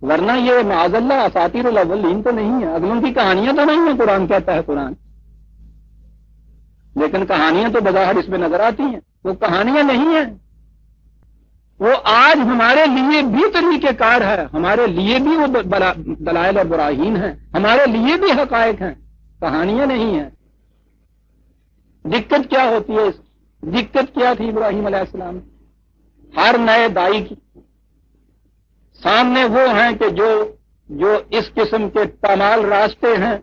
ورنہ یہ معاذ اللہ اساطیر الاولین تو نہیں ہے، اگلوں کی کہانیاں تو نہیں ہیں. قرآن کہتا ہے قرآن، لیکن کہانیاں تو بظاہر اس میں نظر آتی ہیں، وہ کہانیاں نہیں ہیں. وہ آج ہمارے لیے بھی طریقہ کار ہے، ہمارے لیے بھی وہ دلائل اور براہین ہیں، ہمارے لیے بھی حقائق ہیں، کہانیاں نہیں ہیں. دقت کیا ہوتی ہے؟ دقت کیا تھی ابراہیم علیہ السلام؟ ہر نئے دائی کی سامنے وہ ہیں کہ جو اس قسم کے پامال راستے ہیں،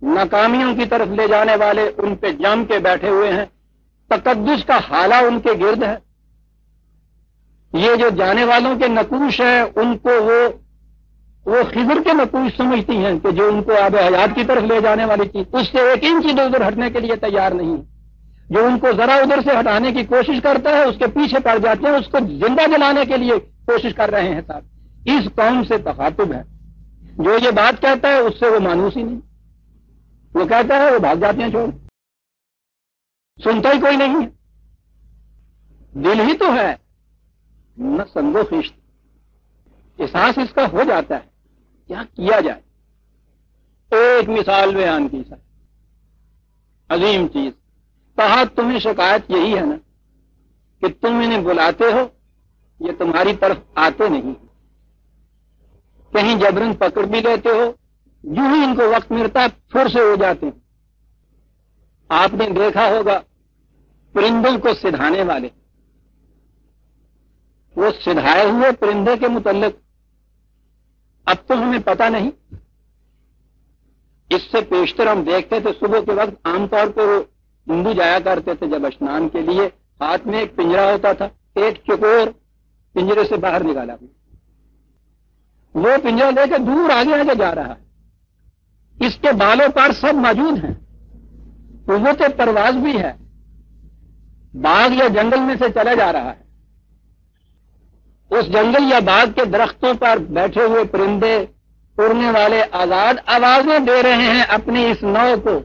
ناکامیوں کی طرف لے جانے والے، ان پہ جم کے بیٹھے ہوئے ہیں. تقدس کا حالہ ان کے گرد ہے. یہ جو جانے والوں کے نقوش ہیں، ان کو وہ خضر کے نقوش سمجھتی ہیں کہ جو ان کو آب حیات کی طرف لے جانے والی چیز، اس سے ایک انچ ادھر ہٹنے کے لیے تیار نہیں. جو ان کو ذرا ادھر سے ہٹانے کی کوشش کرتا ہے، اس کے پیچھے پڑ جاتے ہیں، اس کو زندہ جلانے کے لیے کوشش کر رہے ہیں. صاحب اس قوم سے تخاطب ہے. جو یہ بات کہتا ہے اس سے وہ مانوس ہی نہیں. وہ کہتا ہے وہ بھاگ جاتے ہیں چھوڑ، سنتا ہی کوئی نہیں ہے. دل ہی تو ہے نہ سنگو خشت. احساس اس کا ہو جاتا ہے، کیا کیا جائے. ایک مثال بیان کی سر، عظیم چیز. کہا تمہیں شکایت یہی ہے نا کہ تم انہیں بلاتے ہو، یہ تمہاری طرف آتے نہیں. کہیں جبرن پکڑ بھی لیتے ہو، جو ہی ان کو وقت ملتا ہے پھر سے ہو جاتے ہیں. آپ نے دیکھا ہوگا پرندوں کو سدھانے والے، وہ سدھائے ہوئے پرندے کے متعلق اب تو ہمیں پتہ نہیں. اس سے پیشتر ہم دیکھتے تھے صبح کے وقت عام طور پہ وہ ہندو جایا کرتے تھے جب اشنان کے لیے، ہاتھ میں ایک پنجرا ہوتا تھا، ایک چکور پنجرے سے باہر نکالا، وہ پنجرا لے کے دور آگے آگے جا رہا ہے. اس کے بالوں پر سب موجود ہیں، قوت پرواز بھی ہے. باغ یا جنگل میں سے چلا جا رہا ہے. اس جنگل یا باغ کے درختوں پر بیٹھے ہوئے پرندے، اڑنے والے آزاد آوازیں دے رہے ہیں اپنی اس نو کو.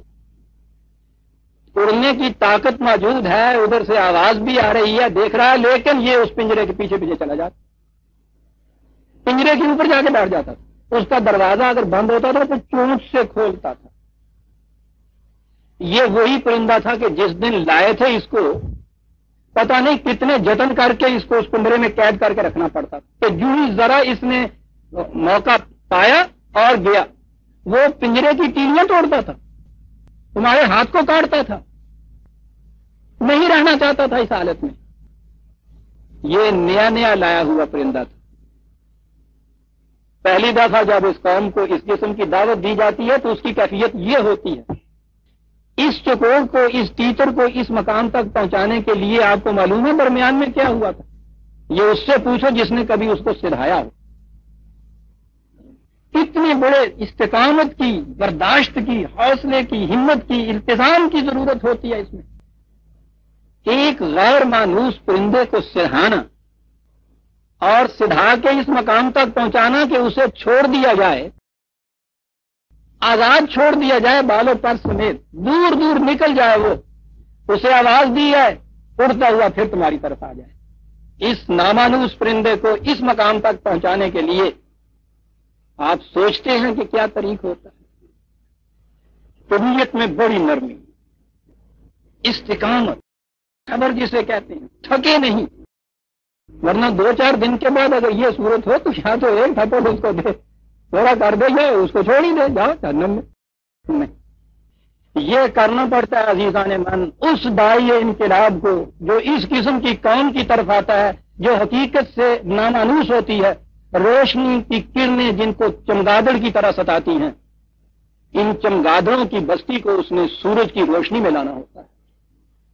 اڑنے کی طاقت موجود ہے، ادھر سے آواز بھی آ رہی ہے، دیکھ رہا ہے، لیکن یہ اس پنجرے کے پیچھے پیچھے چلا جاتا، پنجرے کے اوپر جا کے بیٹھ جاتا تھا. اس کا دروازہ اگر بند ہوتا تھا تو چونچ سے کھولتا تھا. یہ وہی پرندہ تھا کہ جس دن لائے تھے اس کو پتہ نہیں کتنے جتن کر کے اس کو اس پنجرے میں قید کر کے رکھنا پڑتا کہ جو ہی ذرا اس نے موقع پایا اور گیا، وہ پنجرے کی تیلیاں توڑتا تھا، تمہارے ہاتھ کو کاٹتا تھا، نہیں رہنا چاہتا تھا اس حالت میں. یہ نیا نیا لایا ہوا پرندہ تھا. پہلی دفعہ جب اس قوم کو اس قسم کی دعوت دی جاتی ہے تو اس کی کیفیت یہ ہوتی ہے. اس چکور کو، اس تیتر کو اس مقام تک پہنچانے کے لیے آپ کو معلوم ہے درمیان میں کیا ہوا تھا؟ یہ اس سے پوچھو جس نے کبھی اس کو سدھایا ہو. اتنے بڑے استقامت کی، برداشت کی، حوصلے کی، ہمت کی، التزام کی ضرورت ہوتی ہے اس میں. ایک غیر مانوس پرندے کو سدھانا اور سدھا کے اس مقام تک پہنچانا کہ اسے چھوڑ دیا جائے، آزاد چھوڑ دیا جائے، بالوں پر سمیت دور دور نکل جائے، وہ اسے آواز دی ہے، اڑتا ہوا پھر تمہاری طرف آ جائے. اس نامانوس پرندے کو اس مقام تک پہنچانے کے لیے آپ سوچتے ہیں کہ کیا طریق ہوتا ہے. طبیعت میں بڑی نرمی، استقامت، خبر جسے کہتے ہیں، تھکے نہیں. ورنہ 2-4 دن کے بعد اگر یہ صورت ہو تو یا تو ایک تھپڑ اس کو دے، تھوڑا کر دے، یا اس کو چھوڑ ہی دے، جاؤ جہنم میں. نہیں، یہ کرنا پڑتا ہے عزیزان من اس داعی انقلاب کو جو اس قسم کی قوم کی طرف آتا ہے، جو حقیقت سے نامانوس ہوتی ہے. روشنی کی کرنیں جن کو چمگادڑ کی طرح ستاتی ہیں، ان چمگادڑوں کی بستی کو اس نے سورج کی روشنی میں لانا ہوتا ہے.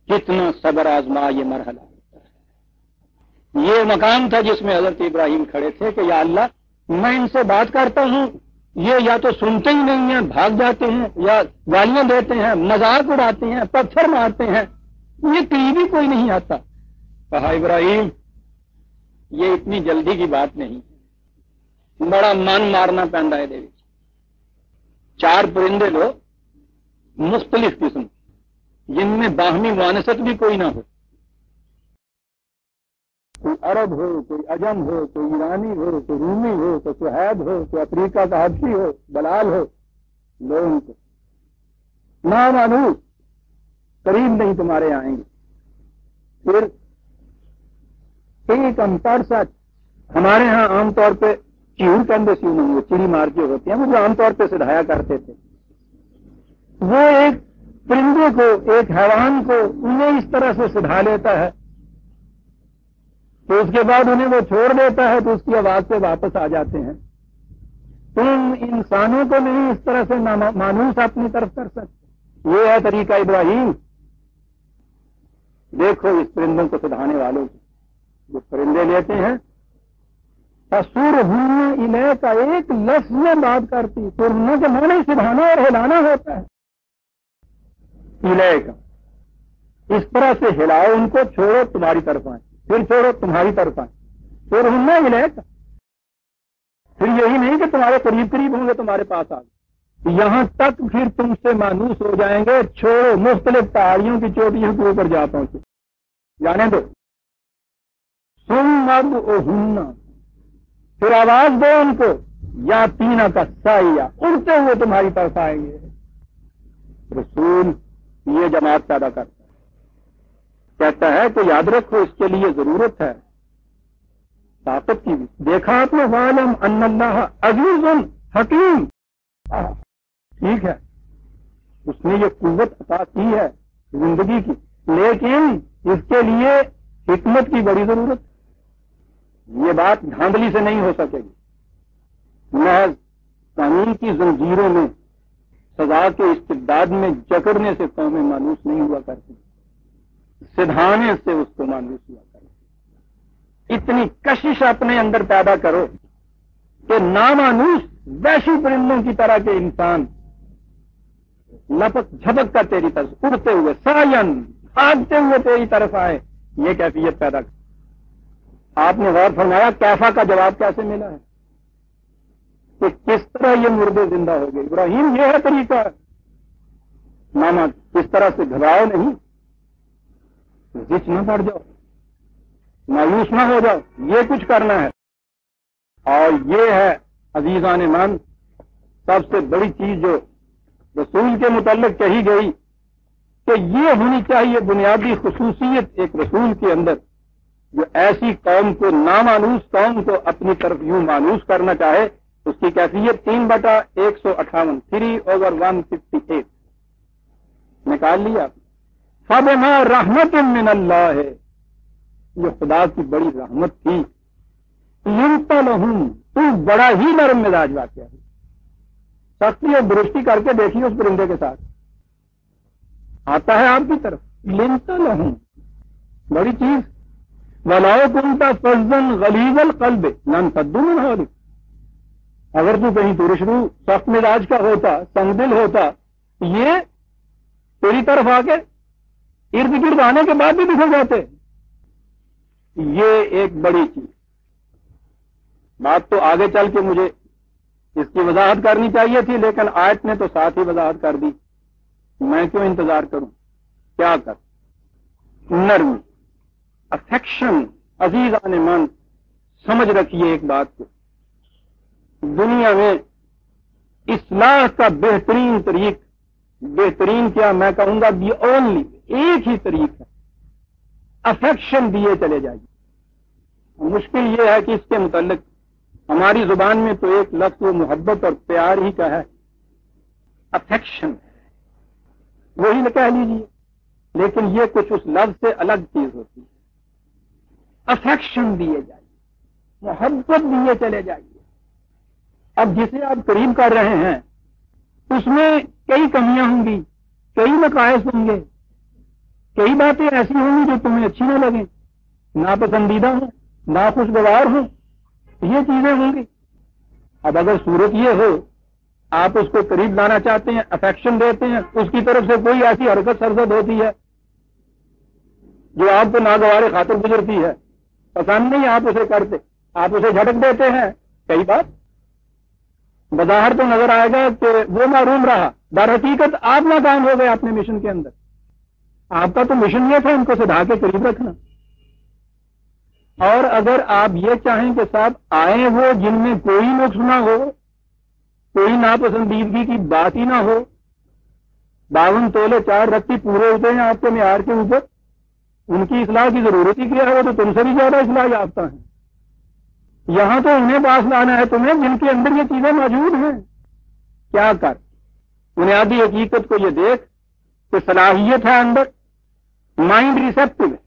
کتنا صبر آزما یہ مرحلہ ہوتا ہے. یہ مقام تھا جس میں حضرت ابراہیم کھڑے تھے کہ یا اللہ، میں ان سے بات کرتا ہوں، یہ یا تو سنتے ہی نہیں ہیں، بھاگ جاتے ہیں، یا گالیاں دیتے ہیں، مذاق اڑاتے ہیں، پتھر مارتے ہیں، یہ قریب ہی کوئی نہیں آتا. کہا ابراہیم یہ اتنی جلدی کی بات نہیں، بڑا من مارنا پیندا ہے. 4 پرندے لو مختلف قسم، جن میں باہمی معانست بھی کوئی نہ ہو، کوئی عرب ہو، کوئی عجم ہو، کوئی ایرانی ہو، کوئی رومی ہو، کوئی سہیب ہو، کوئی افریقہ کا حبشی ہو، بلال ہو، لو ان کو نامانوس قریب نہیں تمہارے آئیں گے۔ پھر ایک امتر سچ، ہمارے ہاں عام طور پہ چیڑ کندے سی نہیں، وہ چڑی مار جو ہوتے ہیں وہ جو عام طور پہ سدھایا کرتے تھے، وہ ایک پرندے کو، ایک حیوان کو انہیں اس طرح سے سدھا لیتا ہے تو اس کے بعد انہیں وہ چھوڑ دیتا ہے تو اس کی آواز سے واپس آ جاتے ہیں۔ تم انسانوں کو نہیں اس طرح سے مانوس اپنی طرف کر سکتے، یہ ہے طریقہ ابراہیم۔ دیکھو اس پرندوں کو سدھانے والوں کو، جو پرندے لیتے ہیں سور ہونا الہ کا ایک لفظ میں بات کرتی، سرنے کے معنی سدھانا اور ہلانا ہوتا ہے، الہ کا اس طرح سے ہلاؤ ان کو، چھوڑو تمہاری طرف آئیں، پھر چھوڑو تمہاری طرف آئیں، سر ہونا الہ کا۔ پھر یہی نہیں کہ تمہارے قریب قریب ہوں گے تمہارے پاس آ گئے، یہاں تک پھر تم سے مانوس ہو جائیں گے، چھوڑو مختلف پہاڑیوں کی چوٹیوں کے اوپر جا پہنچے، جانے دو۔ سن مد او ہننا، پھر آواز دو ان کو، یا تینا کا سایہ، اڑتے ہوئے تمہاری طرف آئیں گے۔ رسول یہ جماعت پیدا کرتا ہے، کہتا ہے کہ یاد رکھو اس کے لیے ضرورت ہے طاقت کی بھی۔ دیکھا آپ نے وَعَلَمْ أَنَّ اللَّهَ عَزِيزٌ حکیم، ٹھیک ہے اس نے یہ قوت عطا کی ہے زندگی کی، لیکن اس کے لیے حکمت کی بڑی ضرورت ہے۔ یہ بات دھاندلی سے نہیں ہو سکے گی، محض قانون کی زنجیروں میں، سزا کے استبداد میں جکڑنے سے قومیں مانوس نہیں ہوا کرتی، سدھانے سے اس کو مانوس ہوا کرتی۔ اتنی کشش اپنے اندر پیدا کرو کہ نامانوس وحشی پرندوں کی طرح کے انسان لپک جھپک کر تیری طرف اڑتے ہوئے، سائن بھاگتے ہوئے تیری طرف آئے، یہ کیفیت پیدا کر۔ آپ نے غور فرمایا کیفا کا جواب کیسے ملا ہے کہ کس طرح یہ مردے زندہ ہو گئے۔ ابراہیم یہ ہے طریقہ، ماما اس طرح سے گھبراؤ نہیں، زچ نہ پڑ جاؤ، مایوس نہ ہو جاؤ، یہ کچھ کرنا ہے۔ اور یہ ہے عزیزان من سب سے بڑی چیز جو رسول کے متعلق کہی گئی کہ یہ ہونی چاہیے بنیادی خصوصیت ایک رسول کے اندر، جو ایسی قوم کو، نامانوس قوم کو اپنی طرف یوں مانوس کرنا چاہے، اس کی کیفیت 3/158 3/158 نکال لیا۔ فَبِمَا رَحْمَةٍ مِّنَ اللَّهِ، یہ خدا کی بڑی رحمت تھی، لِنْتَ لَهُمْ، تو بڑا ہی نرم مزاج واقعہ ہے، سختی اور درستی کر کے دیکھیے اس پرندے کے ساتھ، آتا ہے آپ کی طرف، لِنْتَ لَهُمْ، بڑی چیز۔ وَلَوْ كُنْتَ فَظًّا غَلِيظَ الْقَلْبِ لَانفَضُّوا مِنْ حَوْلِكَ، اگر تو کہیں ترشرو سخت مزاج کا ہوتا، تنگ دل ہوتا، یہ تیری طرف آ کے ارد گرد آنے کے بعد بھی بکھر جاتے۔ یہ ایک بڑی چیز، بات تو آگے چل کے مجھے اس کی وضاحت کرنی چاہیے تھی، لیکن آیت نے تو ساتھ ہی وضاحت کر دی، میں کیوں انتظار کروں، کیا کر۔ نرمی، افیکشن، عزیزان من سمجھ رکھیے ایک بات کو، دنیا میں اصلاح کا بہترین طریق، بہترین کیا میں کہوں گا دی اونلی، ایک ہی طریق ہے، افیکشن دیے چلے جائیے۔ مشکل یہ ہے کہ اس کے متعلق ہماری زبان میں تو ایک لفظ وہ محبت اور پیار ہی کا ہے، افیکشن، وہی کہہ لیجیے، لیکن یہ کچھ اس لفظ سے الگ چیز ہوتی ہے۔ افیکشن دیے جائیے، محبت دیے چلے جائیے۔ اب جسے آپ قریب کر رہے ہیں اس میں کئی کمیاں ہوں گی، کئی نقائص ہوں گے، کئی باتیں ایسی ہوں گی جو تمہیں اچھی نہ لگیں، ناپسندیدہ ہوں، ناخوشگوار ہوں، یہ چیزیں ہوں گی۔ اب اگر صورت یہ ہو آپ اس کو قریب لانا چاہتے ہیں، افیکشن دیتے ہیں، اس کی طرف سے کوئی ایسی حرکت سرزد ہوتی ہے جو آپ کو ناگوار خاطر گزرتی ہے، پسند نہیں آپ اسے کرتے، آپ اسے جھٹک دیتے ہیں، کئی بات بظاہر تو نظر آئے گا کہ وہ محروم رہا، در حقیقت آپ ناکام ہو گئے اپنے مشن کے اندر. آپ کا تو مشن یہ تھا ان کو سدھا کے قریب رکھنا. اور اگر آپ یہ چاہیں کہ صاحب آئیں وہ جن میں کوئی نقص نہ ہو، کوئی ناپسندیدگی کی بات ہی نہ ہو، 52 تولے 4 رتی پورے ہوتے ہیں آپ کے معیار کے اوپر، ان کی اصلاح کی ضرورت ہی کیا ہے، وہ تو تم سے بھی زیادہ اصلاح یافتہ ہیں. یہاں تو انہیں پاس لانا ہے تمہیں جن کے اندر یہ چیزیں موجود ہیں. کیا کر بنیادی حقیقت کو یہ دیکھ کہ صلاحیت ہے اندر، مائنڈ ریسپٹو ہے،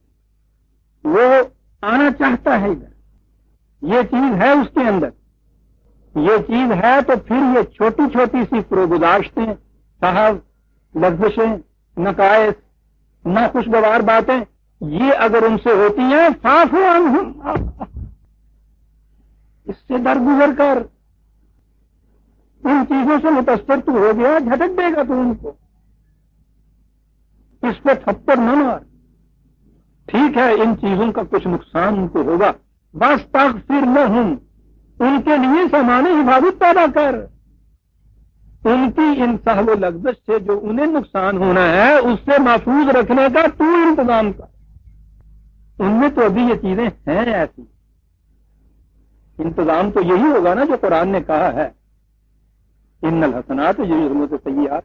وہ آنا چاہتا ہے ادھر، یہ چیز ہے اس کے اندر، یہ چیز ہے. تو پھر یہ چھوٹی چھوٹی سی پروگزاشتیں، صاحب لفظشیں، نقائص، ناخوشگوار باتیں، یہ اگر ان سے ہوتی ہیں صاف عنہم، اس سے درگزر کر، ان چیزوں سے متاثر تو ہو گیا، جھٹک دے گا تو ان کو، اس پہ تھپڑ نہ مار. ٹھیک ہے ان چیزوں کا کچھ نقصان ان کو ہوگا، بس تغفر لہم، ان کے لیے سامان حفاظت پیدا کر، ان کی ان سہو و لغزش سے جو انہیں نقصان ہونا ہے اس سے محفوظ رکھنے کا تو انتظام کر. ان میں تو ابھی یہ چیزیں ہیں ایسی. انتظام تو یہی ہوگا نا جو قرآن نے کہا ہے، ان الحسنات یذہبن السیئات.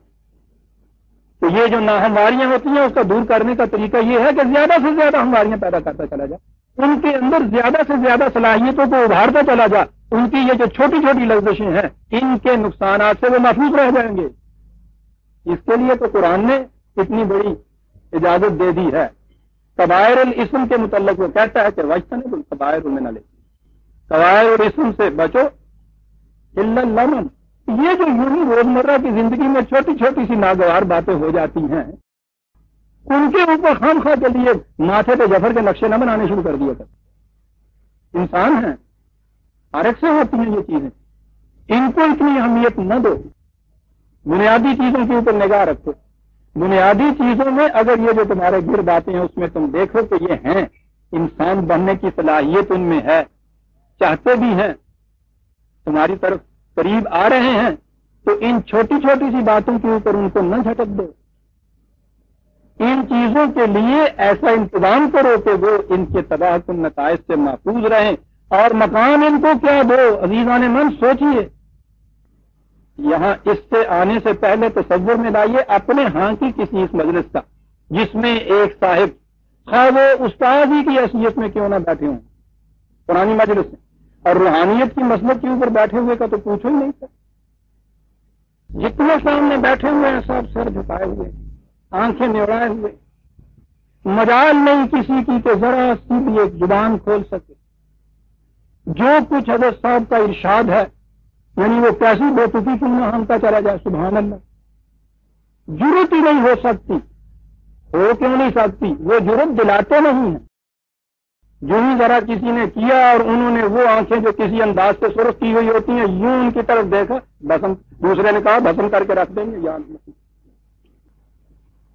تو یہ جو ناہمواریاں ہوتی ہیں اس کا دور کرنے کا طریقہ یہ ہے کہ زیادہ سے زیادہ ہمواریاں پیدا کرتا چلا جا، ان کے اندر زیادہ سے زیادہ صلاحیتوں کو ابھارتا چلا جا. ان کی یہ جو چھوٹی چھوٹی لغزشیں ہیں ان کے نقصانات سے وہ محفوظ رہ جائیں گے. اس کے لیے تو قرآن نے اتنی بڑی اجازت دے دی ہے. کبائر الاسم کے متعلق وہ کہتا ہے کہ وجتنبوا الکبائر من الاسم، کبائر الاسم سے بچو الا اللمم. یہ جو یونی روزمرہ کی زندگی میں چھوٹی چھوٹی سی ناگوار باتیں ہو جاتی ہیں ان کے اوپر خواہ کے لیے ماتھے پہ جفر کے نقشے نہ بنانے شروع کر دیا کر. انسان ہیں، ہر ایک سے ہوتی ہیں یہ چیزیں، ان کو اتنی اہمیت نہ دو. بنیادی چیزوں کے اوپر نگاہ رکھو. بنیادی چیزوں میں اگر یہ جو تمہارے گرد آتے ہیں اس میں تم دیکھو کہ یہ ہیں، انسان بننے کی صلاحیت ان میں ہے، چاہتے بھی ہیں، تمہاری طرف قریب آ رہے ہیں، تو ان چھوٹی چھوٹی سی باتوں کے اوپر ان کو نہ جھٹک دو. ان چیزوں کے لیے ایسا انتظام کرو کہ وہ ان کے تباہ کن نتائج سے محفوظ رہیں. اور مقام ان کو کیا دو عزیزان من، سوچئے. یہاں اس سے آنے سے پہلے تصور میں لائیے اپنے ہاں کی کسی اس مجلس کا جس میں ایک صاحب خواہ وہ استاد ہی کی حیثیت میں کیوں نہ بیٹھے ہوں پرانی مجلس میں، اور روحانیت کی مسلک کے اوپر بیٹھے ہوئے کا تو پوچھو ہی نہیں تھا. جتنے سامنے بیٹھے ہوئے ہیں سب سر جھکائے ہوئے، آنکھیں نوڑائے ہوئے، مجال نہیں کسی کی کہ ذرا سی بھی ایک زبان کھول سکے. جو کچھ حضرت صاحب کا ارشاد ہے یعنی وہ کیسی بےتکی کیوں نہ ہمتا چلا جائے. سبحان اللہ، جرت ہی نہیں ہو سکتی. ہو کیوں نہیں سکتی؟ وہ جرت دلاتے نہیں ہیں. جو ہی ذرا کسی نے کیا اور انہوں نے وہ آنکھیں جو کسی انداز سے سرخ کی ہوئی ہوتی ہیں یوں ان کی طرف دیکھا، بھسم، دوسرے نے کہا بھسم کر کے رکھ دیں گے.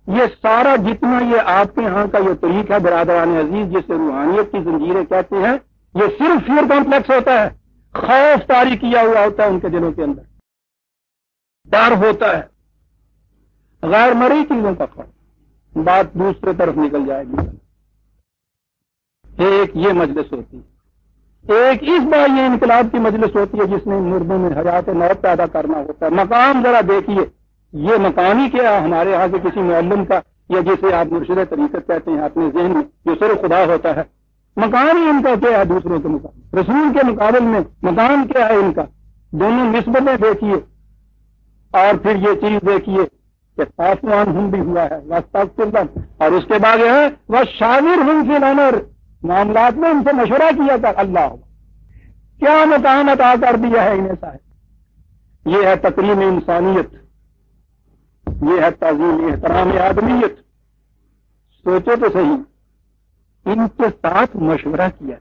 یہ سارا جتنا یہ آپ کے ہاں کا یہ طریق ہے برادران عزیز جسے روحانیت کی زنجیریں کہتے ہیں، یہ صرف فیئر کمپلیکس ہوتا ہے، خوف طاری کیا ہوا ہوتا ہے ان کے دلوں کے اندر، ڈر ہوتا ہے، غیر مرئی چیزوں کا خوف. بات دوسرے طرف نکل جائے گی. ایک یہ مجلس ہوتی ہے، ایک اس بار یہ انقلاب کی مجلس ہوتی ہے جس نے مردوں میں حیات نو پیدا کرنا ہوتا ہے. مقام ذرا دیکھیے، یہ مقام ہی کیا ہمارے یہاں کے کسی معلم کا یا جسے آپ مرشد طریقت کہتے ہیں اپنے ذہن میں جو صرف خدا ہوتا ہے، مقام ہی ان کا کیا ہے دوسروں کے مقابل، رسول کے مقابل میں مقام کیا ہے ان کا. دونوں نسبتیں دیکھیے اور پھر یہ چیز دیکھیے کہ صافوان ہم بھی ہوا ہے واستغفر، اور اس کے بعد ہے وہ شاور ہم فی الامر، معاملات میں ان سے مشورہ کیا تھا. اللہ کیا مقام عطا کر دیا ہے انہیں صاحب. یہ ہے تکریم انسانیت، یہ ہے تعظیم احترام آدمیت. سوچو تو صحیح، ان کے ساتھ مشورہ کیا،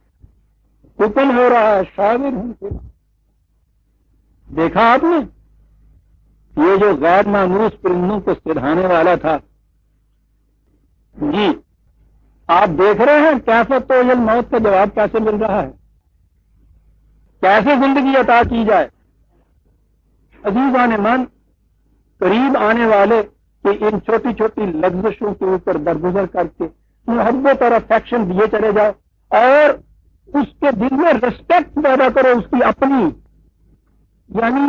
حکم ہو رہا ہے شاور ہم سے. دیکھا آپ نے یہ جو غیر مانوس پرندوں کو سدھانے والا تھا جی، آپ دیکھ رہے ہیں کیسے تو یہ موت کا جواب کیسے مل رہا ہے، کیسے زندگی عطا کی جائے. عزیزان من، قریب آنے والے کہ ان چھوٹی چھوٹی لغزشوں کے اوپر درگزر کر کے محبت اور افیکشن دیے چلے جاؤ، اور اس کے دل میں ریسپیکٹ پیدا کرو اس کی اپنی، یعنی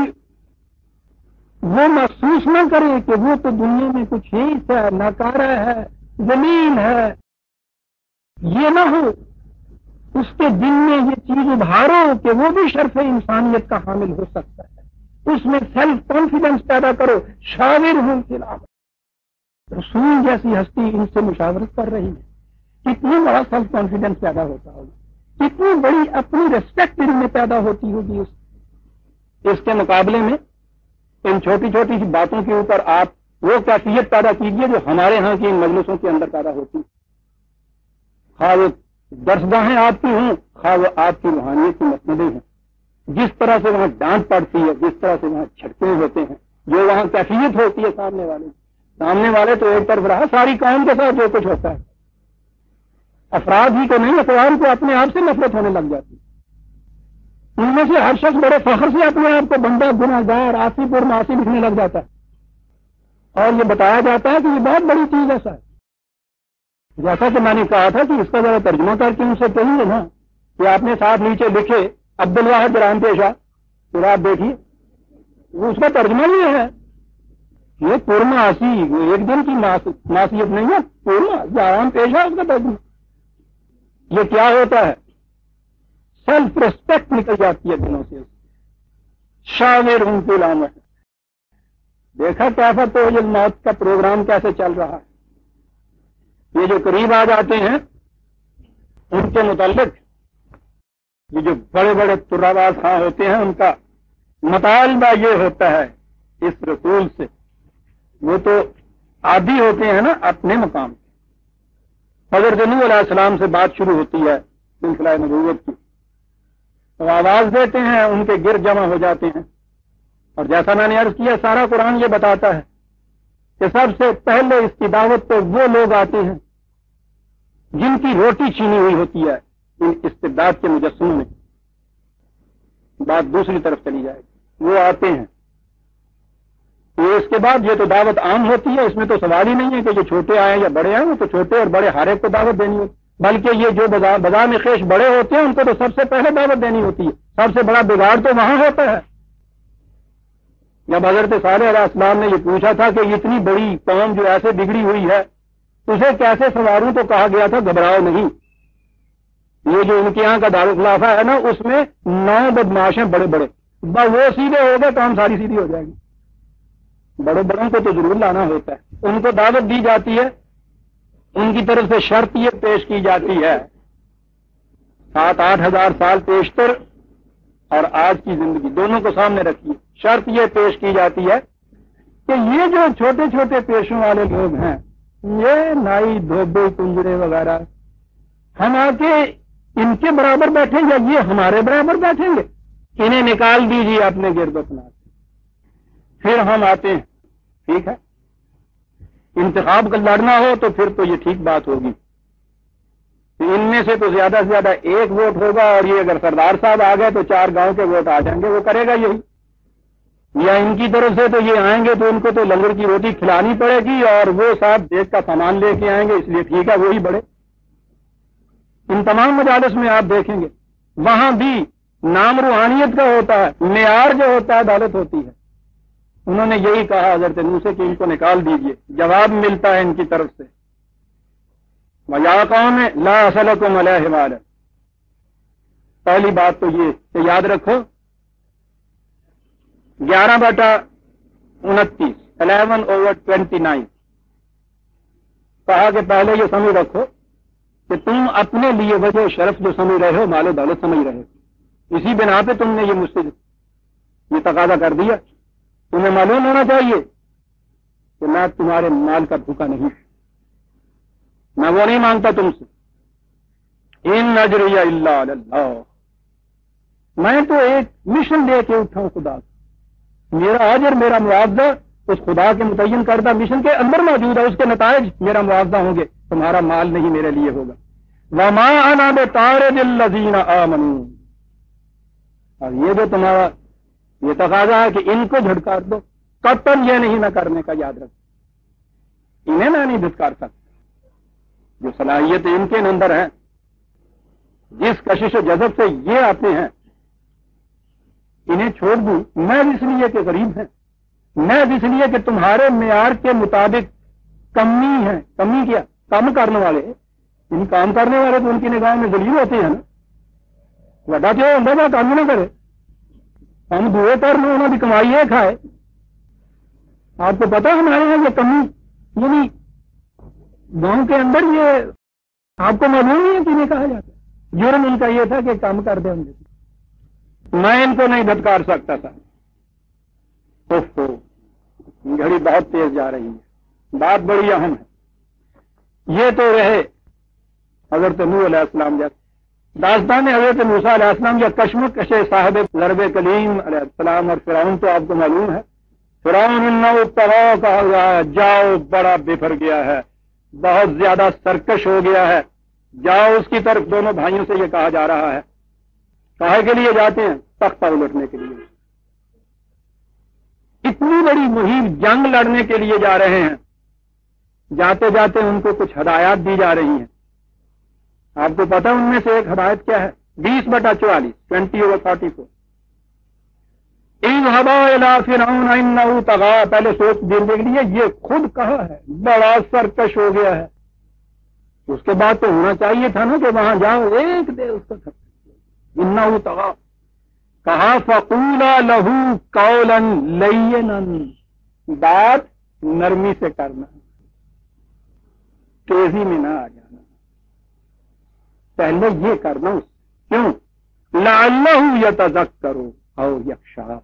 وہ محسوس نہ کرے کہ وہ تو دنیا میں کچھ ہیچ ہے، ناکارہ ہے، ذلیل ہے، یہ نہ ہو، اس کے دل میں یہ چیز ابھارو کہ وہ بھی شرف انسانیت کا حامل ہو سکتا ہے، اس میں سیلف کانفیڈنس پیدا کرو۔ شاور ہوں فی الحال، رسول جیسی ہستی ان سے مشاورت کر رہی ہے، کتنی بڑا سیلف کانفیڈنس پیدا ہوتا ہوگا، کتنی بڑی اپنی ریسپیکٹ ان میں پیدا ہوتی ہوگی۔ اس کے مقابلے میں ان چھوٹی چھوٹی سی باتوں کے اوپر آپ وہ کیفیت پیدا کیجیے جو ہمارے ہاں کی ان مجلسوں کے اندر پیدا ہوتی، خواہ وہ درسگاہیں آپ کی ہوں، خواہ وہ آپ کی روحانیت کی مسندیں ہیں، جس طرح سے وہاں ڈانٹ پڑتی ہے، جس طرح سے وہاں چھٹکے ہوتے ہیں، جو وہاں کیفیت ہوتی ہے سامنے والے تو ایک طرف رہا ساری قوم کے ساتھ جو کچھ ہوتا ہے، افراد ہی کو نہیں، اقوام کو اپنے آپ سے نفرت ہونے لگ جاتی ہے۔ ان میں سے ہر شخص بڑے فخر سے اپنے آپ کو بندہ، گناہگار، آسی پر معاصی لکھنے لگ جاتا ہے، اور یہ بتایا جاتا ہے کہ یہ بہت بڑی چیز ایسا ہے۔ جیسا کہ میں نے کہا تھا کہ اس کا ذرا ترجمہ کر کے ان سے کہیں نا کہ آپ نے ساتھ نیچے لکھے عبدالواحد جرائم پیشہ، پھر آپ دیکھیے اس کا ترجمہ یہ ہے، یہ پرمعاصی، ایک دن کی معصیت نہیں ہے، جرائم پیشہ اس کا ترجمہ۔ یہ کیا ہوتا ہے؟ سیلف ریسپیکٹ نکل جاتی ہے دنوں سے۔ شاور ان کی علامت دیکھا کیسا تو یہ موت کا پروگرام کیسے چل رہا ہے۔ یہ جو قریب آ جاتے ہیں ان کے متعلق یہ جو بڑے بڑے تراواز خاں ہوتے ہیں، ان کا مطالبہ یہ ہوتا ہے اس رسول سے، وہ تو عادی ہوتے ہیں نا اپنے مقام پہ۔ حضرت نوح علیہ السلام سے بات شروع ہوتی ہے سلسلہ نبوت کی، تو آواز دیتے ہیں، ان کے گرد جمع ہو جاتے ہیں، اور جیسا میں نے عرض کیا سارا قرآن یہ بتاتا ہے کہ سب سے پہلے اس کی دعوت پہ وہ لوگ آتے ہیں جن کی روٹی چھینی ہوئی ہوتی ہے ان استبداد کے مجسموں میں۔ بات دوسری طرف چلی جائے گی، وہ آتے ہیں، تو اس کے بعد یہ تو دعوت عام ہوتی ہے، اس میں تو سوال ہی نہیں ہے کہ یہ چھوٹے آئیں یا بڑے آئیں، وہ تو چھوٹے اور بڑے ہر ایک کو دعوت دینی ہوتی، بلکہ یہ جو بازار میں خیش بڑے ہوتے ہیں ان کو تو سب سے پہلے دعوت دینی ہوتی ہے۔ سب سے بڑا بگاڑ تو وہاں ہوتا ہے۔ جب حضرت صالح علیہ السلام نے یہ پوچھا تھا کہ اتنی بڑی قوم جو ایسے بگڑی ہوئی ہے اسے کیسے سنواروں، تو کہا گیا تھا گھبراؤ نہیں، یہ جو ان کے یہاں کا دارالخلافہ ہے نا اس میں 9 بدماش ہیں بڑے بڑے، وہ سیدھے ہو گئے کام ساری سیدھی ہو جائے گی۔ بڑے بڑوں کو تو ضرور لانا ہوتا ہے، ان کو دعوت دی جاتی ہے، ان کی طرف سے شرط یہ پیش کی جاتی ہے 7-8 ہزار سال پیشتر اور آج کی زندگی دونوں کو سامنے رکھیے، شرط یہ پیش کی جاتی ہے کہ یہ جو چھوٹے چھوٹے پیشوں والے لوگ ہیں، یہ نائی دھوبے کنجرے وغیرہ، ہم آ کے ان کے برابر بیٹھیں یا یہ ہمارے برابر بیٹھیں گے؟ انہیں نکال دیجیے اپنے گرد اپنا، پھر ہم آتے ہیں۔ ٹھیک ہے، انتخاب کا لڑنا ہو تو پھر تو یہ ٹھیک بات ہوگی، ان میں سے تو زیادہ سے زیادہ ایک ووٹ ہوگا، اور یہ اگر سردار صاحب آ گئے تو 4 گاؤں کے ووٹ آ جائیں گے، وہ کرے گا یہی، یا ان کی طرف سے تو یہ آئیں گے تو ان کو تو لنگر کی روٹی کھلانی پڑے گی، اور وہ صاحب دیش کا سامان لے کے آئیں گے، اس لیے ٹھیک ہے وہی بڑے۔ ان تمام مجالس میں آپ دیکھیں گے وہاں بھی نام روحانیت کا ہوتا ہے، معیار جو ہوتا ہے دولت ہوتی ہے۔ انہوں نے یہی کہا حضرت نوح سے کہ ان کو نکال دیجئے، جواب ملتا ہے ان کی طرف سے وَيَا قَوْمِ لَا أَسْأَلُكُمْ عَلَيْهِ مَالًا۔ پہلی بات تو یہ کہ یاد رکھو 11/29 11/29 کہا کہ پہلے یہ سمجھ رکھو کہ تم اپنے لیے وجہ شرف جو سمجھ رہے ہو مال و دولت سمجھ رہے ہو، اسی بنا پہ تم نے یہ مجھ سے یہ تقاضا کر دیا۔ تمہیں معلوم ہونا چاہیے کہ میں تمہارے مال کا بھوکا نہیں، میں وہ نہیں مانگتا تم سے۔ ان اجری الا علی اللہ، میں تو ایک مشن لے کے اٹھا ہوں خدا کا، میرا اجر میرا معاوضہ اس خدا کے متعین کردہ مشن کے اندر موجود ہے، اس کے نتائج میرا معاوضہ ہوں گے، تمہارا مال نہیں میرے لیے ہوگا۔ وما انا بطارد الذین آمنوا، اور یہ جو تمہارا یہ تقاضا ہے کہ ان کو جھٹکار دو. قطعاً یہ نہیں نہ کرنے کا یاد رکھو. انہیں میں نہیں دھتکار سکتا. جو صلاحیتیں ان کے اندر ہیں، جس کشش و جذب سے یہ آتے ہیں، انہیں چھوڑ دوں میں اس لیے کہ غریب ہیں، میں اس لیے کہ تمہارے معیار کے مطابق کمی ہے. کمی کیا؟ کام کرنے والے. ان کام کرنے والے تو ان کی نگاہ میں ذلیل ہوتے ہیں نا. وڈا جو ہوتا ہے کام نہ کرے، ہم دعے کر لیں انہوں کی کمائی یہ کھائے. آپ کو پتا ہمارے یہاں یہ کمی، یعنی گاؤں کے اندر یہ آپ کو معلوم نہیں ہے کہ کہا جاتا ہے. جرم ان کا یہ تھا کہ کام کر دیں ہم. میں ان کو نہیں دھتکار سکتا تھا. گھڑی بہت تیز جا رہی ہے، بات بڑی اہم ہے. یہ تو رہے حضرت نوح علیہ السلام جیسے داستان حضرت موسیٰ علیہ السلام یا کشمکش صاحب ضرب کلیم علیہ السلام اور فرعون تو آپ کو معلوم ہے. فرعون انہ طغیٰ کہا گیا ہے، جاؤ بڑا بفر گیا ہے، بہت زیادہ سرکش ہو گیا ہے، جاؤ اس کی طرف. دونوں بھائیوں سے یہ کہا جا رہا ہے. کاہے کے لیے جاتے ہیں؟ تختہ الٹنے کے لیے. اتنی بڑی مہم جنگ لڑنے کے لیے جا رہے ہیں. جاتے جاتے ان کو کچھ ہدایات دی جا رہی ہیں. آپ کو پتا ان میں سے ایک ہدایت کیا ہے؟ 20/44 20/44. اذهبا الى فرعون انه طغى. پہلے سوچ دینے کے لیے یہ خود کہا ہے بڑا سرکش ہو گیا ہے. اس کے بعد تو ہونا چاہیے تھا نا کہ وہاں جاؤ ایک دے اس کا. انه طغى کہا فقولا له قولا لینا. بات نرمی سے کرنا، تیزی میں نہ آ جانا. پہلے یہ کرنا. کیوں؟ لعلہ یتذکر او یخشی.